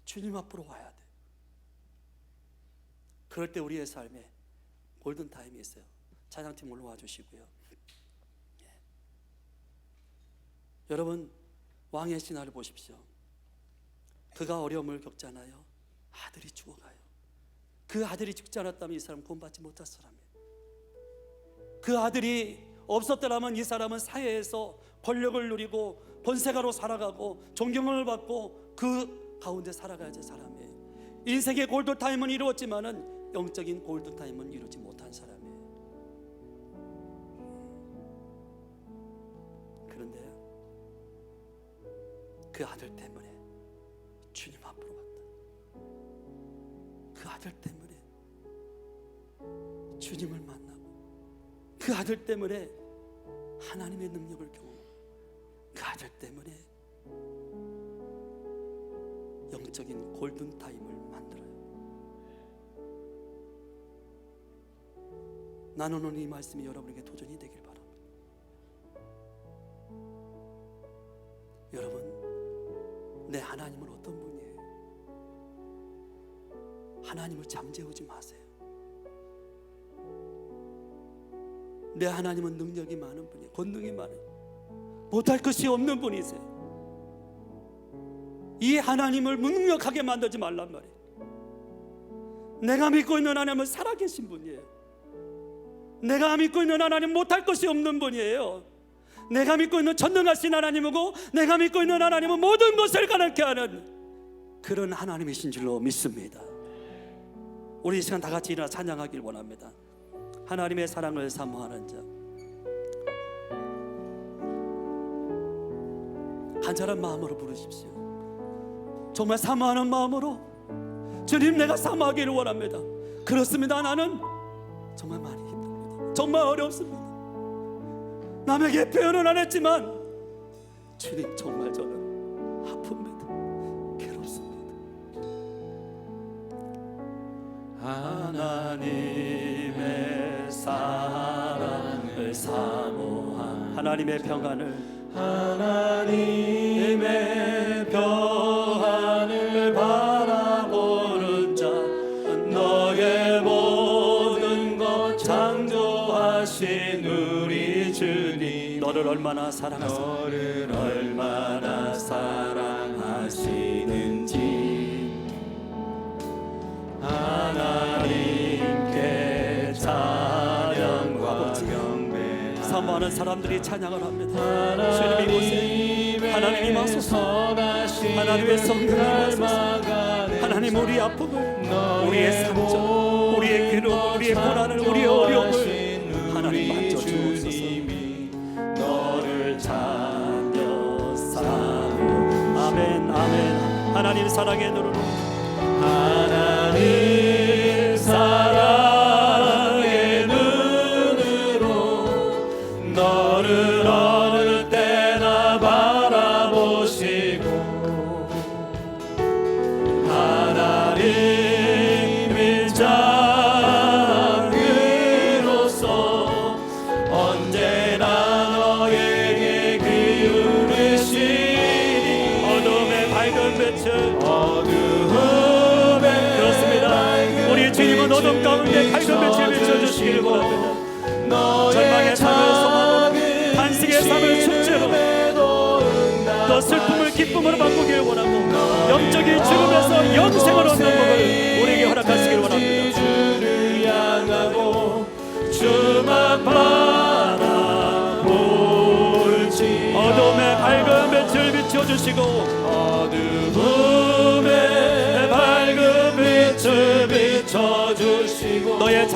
주님 앞으로 와야 돼요. 그럴 때 우리의 삶에 골든타임이 있어요. 찬양팀 올라와 주시고요. 예. 여러분 왕의 신화를 보십시오. 그가 어려움을 겪잖아요. 아들이 죽어가요. 그 아들이 죽지 않았다면 이 사람 구원받지 못할 사람이에요. 그 아들이 없었더라면 이 사람은 사회에서 권력을 누리고 권세가로 살아가고 존경을 받고 그 가운데 살아가야 될 사람이에요. 인생의 골든타임은 이루었지만은 영적인 골든타임은 이루지 못한 사람이에요. 그런데 그 아들 때문에 주님 앞으로 왔다. 그 아들 때문에 주님을 만나고 그 아들 때문에 하나님의 능력을 경험하고 그 아들 때문에 영적인 골든타임을 만들어요. 나는 오늘 이 말씀이 여러분에게 도전이 되길 바랍니다. 여러분, 내 하나님은 어떤 분이에요? 하나님을 잠재우지 마세요. 내 하나님은 능력이 많은 분이에요. 권능이 많아요. 못할 것이 없는 분이세요. 이 하나님을 무능력하게 만들지 말란 말이에요. 내가 믿고 있는 하나님은 살아계신 분이에요. 내가 믿고 있는 하나님 못할 것이 없는 분이에요. 내가 믿고 있는 전능하신 하나님이고 내가 믿고 있는 하나님은 모든 것을 가능케 하는 그런 하나님이신 줄로 믿습니다. 우리 이 시간 다 같이 일어나 찬양하길 원합니다. 하나님의 사랑을 사모하는 자, 간절한 마음으로 부르십시오. 정말 사모하는 마음으로 주님 내가 사모하기를 원합니다. 그렇습니다. 나는 정말 많이 힘듭니다. 정말 어렵습니다. 남에게 표현은 안 했지만 주님 정말 저는 아픕니다. 괴롭습니다. 하나님의 사랑을 사모한 하나님의 평안을 하나님의 평안을 바라보는 자 너의 모든 것 창조하신 우리 주님 너를 얼마나 사랑하시는지 하나님께 찬양과 경배 사모하는 사람들이 찬양을 합니다. 주님 이곳에 하나님 임하소서. 하나님의 성령 임하소서. 하나님 우리의 아픔을 우리의 상처 우리의 괴로움 우리의 고난을 우리의 어려움을 하나님 만져주옵소서. 너를 찾며 사모 아멘 아멘. 하나님 사랑의 눈으로 하나님 사랑의 눈으로 너를 어느 때나 바라보시고 하나님의 자녀로서 언제나 너에게 기울이시니 어둠의 밝은 빛을 우리 주님은 어둠 가운데 밝은 빛을 비춰주시기를 원합니다. 절망의 삶을 소망으로 탄식의 삶을 축제로 또 슬픔을 기쁨으로 바꾸기를 원하고 영적인 죽음에서 영생을 얻는 법을 우리에게 허락하시기를 원합니다. 주를 향하고 주만 바라볼지 어둠의 밝은 빛을 비춰주시고 어둠의 밝은 빛을 비춰주시고 너의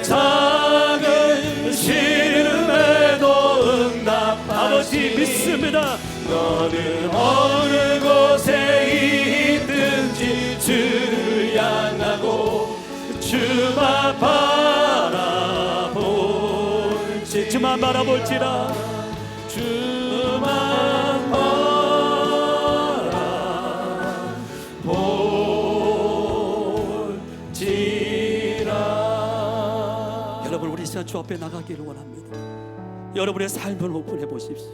작은 시름에도 응답 아버지 믿습니다. 너는 어느 곳에 있든지 주를 향하고 주만 바라볼지 주만 바라볼지라 주만 바라볼지라. 여러분, 우리 시간 주 앞에 나가기를 원합니다. 여러분의 삶을 오픈해 보십시오.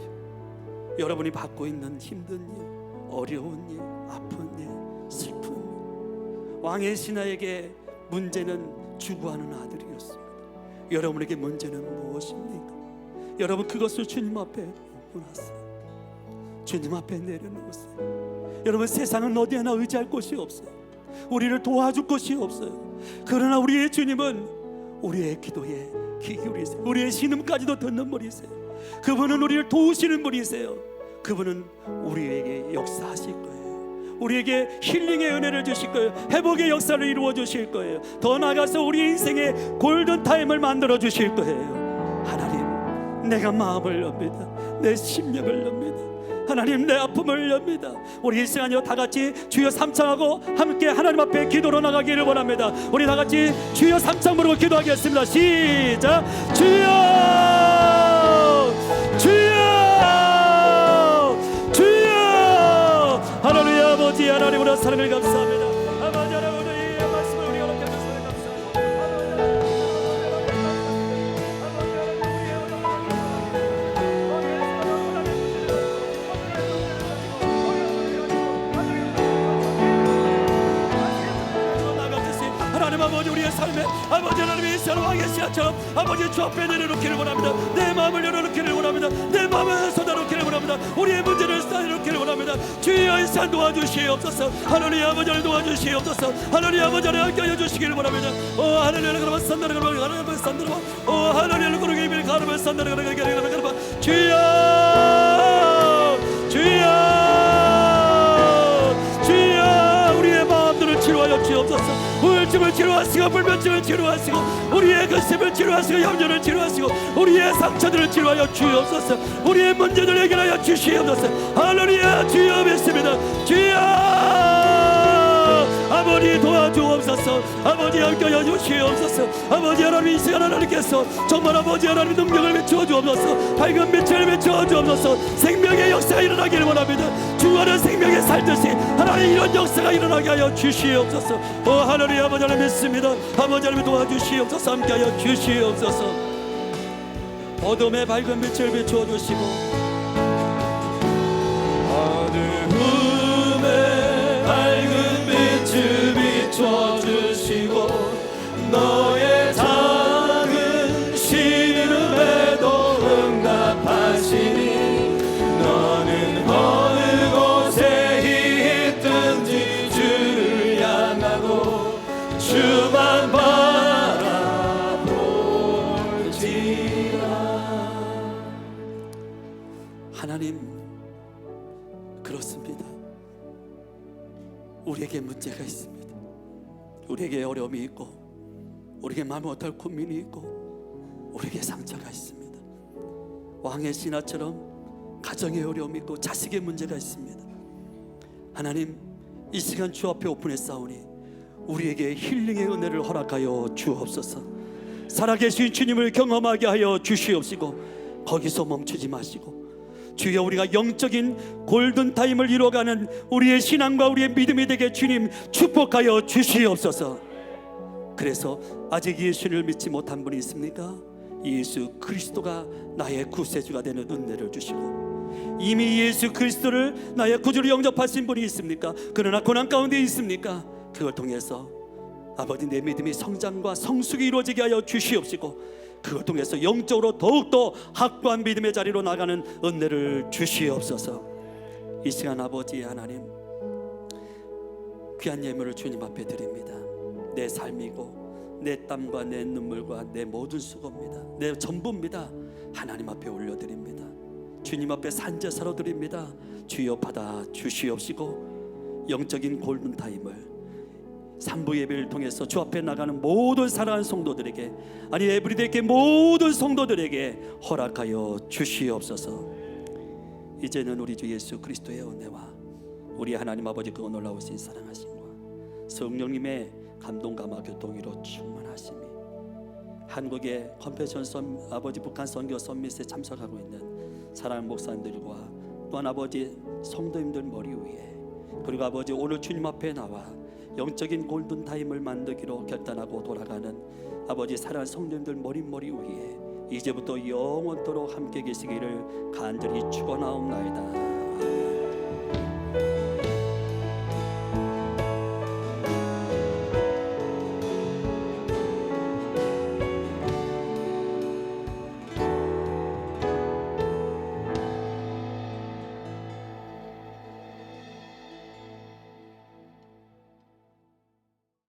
여러분이 받고 있는 힘든 일, 어려운 일, 아픈 일, 슬픈 일. 왕의 신하에게 문제는 주구하는 아들이었습니다. 여러분에게 문제는 무엇입니까? 여러분, 그것을 주님 앞에 오픈하세요. 주님 앞에 내려놓으세요. 여러분, 세상은 어디에나 의지할 곳이 없어요. 우리를 도와줄 곳이 없어요. 그러나 우리의 주님은 우리의 기도에 귀 기울이세요. 우리의 신음까지도 듣는 분이세요. 그분은 우리를 도우시는 분이세요. 그분은 우리에게 역사하실 거예요. 우리에게 힐링의 은혜를 주실 거예요. 회복의 역사를 이루어 주실 거예요. 더 나아가서 우리 인생의 골든타임을 만들어 주실 거예요. 하나님, 내가 마음을 엽니다. 내 심령을 엽니다. 하나님, 내 아픔을 엽니다. 우리 이 시간요 다 같이 주여 삼창하고 함께 하나님 앞에 기도로 나가기를 원합니다. 우리 다 같이 주여 삼창 부르고 기도하겠습니다. 시작. 주여, 주여, 주여. 하나님 아버지, 하나님으로 사랑을 감사합니다. 아버지, 하나님의 말씀을 우리가 이렇게 아버지, 우리의 삶에 아버지 하나님의 사랑하게 시야처럼 아버지 주 앞에 내려놓기를 원합니다. 내 마음을 열어놓기를 원합니다. 내 마음을 쏟아놓기를 원합니다. 우리의 문제를 쌓아놓기를 원합니다. 주여, 이 시간 도와주시옵소서. 하나님 아버지를 도와주시옵소서. 하나님 아버지를 함께하여 주시기를 원합니다. 오 하나님, 그러면 산다는 걸 하나님 산다는 거. 오 하나님, 그러게 이미 가르면 산다는 걸 그러면 주여, 주여, 주여. 우리의 마음들을 치료하여 주옵소서. 우울증을 치료하시고 불면증을 치료하시고 우리의 근심을 치료하시고 염려를 치료하시고 우리의 상처들을 치료하여 주옵소서. 우리의 문제들을 해결하여 주시옵소서. 할렐루야. 주여 믿습니다. 주여, 아버지 도와주옵소서. 아버지 함께하여 주시옵소서. 아버지 하나님, 이 시간 하나님께서 정말 아버지 하나님 능력을 비추어 주옵소서. 밝은 빛을 비추어 주옵소서. 생명의 역사가 일어나기를 원합니다. 주와는 생명에 살듯이 하나님 이런 역사가 일어나게 하여 주시옵소서. 오 하나님 아버지 하나님 믿습니다. 아버지 하나님 도와주시옵소서. 함께하여 주시옵소서. 어둠의 밝은 빛을 비추어 주시고 어둠의 밝은 빛을 비추어 주시고 너의 작은 신음에도 응답하시니 너는 어느 곳에 있든지 주를 향하고 주만 바라볼지라. 하나님, 그렇습니다. 우리에게 문제가 있습니다. 우리에게 어려움이 있고 우리에게 마음 못할 고민이 있고 우리에게 상처가 있습니다. 왕의 신하처럼 가정의 어려움이 있고 자식의 문제가 있습니다. 하나님, 이 시간 주 앞에 오픈했사오니 우리에게 힐링의 은혜를 허락하여 주옵소서. 살아계신 주님을 경험하게 하여 주시옵시고 거기서 멈추지 마시고 주여, 우리가 영적인 골든타임을 이루어가는 우리의 신앙과 우리의 믿음이 되게 주님 축복하여 주시옵소서. 그래서 아직 예수를 믿지 못한 분이 있습니까? 예수 그리스도가 나의 구세주가 되는 은혜를 주시고 이미 예수 그리스도를 나의 구주로 영접하신 분이 있습니까? 그러나 고난 가운데 있습니까? 그걸 통해서 아버지, 내 믿음이 성장과 성숙이 이루어지게 하여 주시옵시고 그걸 통해서 영적으로 더욱더 확고한 믿음의 자리로 나가는 은혜를 주시옵소서. 이 시간 아버지 하나님, 귀한 예물을 주님 앞에 드립니다. 내 삶이고 내 땀과 내 눈물과 내 모든 수고입니다. 내 전부입니다. 하나님 앞에 올려드립니다. 주님 앞에 산제사로 드립니다. 주여 받아 주시옵시고 영적인 골든타임을 3부 예배를 통해서 주 앞에 나가는 모든 사랑하는 성도들에게, 아니 에브리데이의 모든 성도들에게 허락하여 주시옵소서. 이제는 우리 주 예수 그리스도의 은혜와 우리 하나님 아버지 그 놀라우신 사랑하심과 성령님의 감동감화 교통으로 충만하심이 한국의 컴패션 아버지 북한 선교 선밋에 참석하고 있는 사랑하는 목사님들과 또한 아버지 성도님들 머리 위에, 그리고 아버지 오늘 주님 앞에 나와 영적인 골든타임을 만들기로 결단하고 돌아가는 아버지 사랑하는 성도님들 머릿머리 위에 이제부터 영원토록 함께 계시기를 간절히 축원하옵나이다.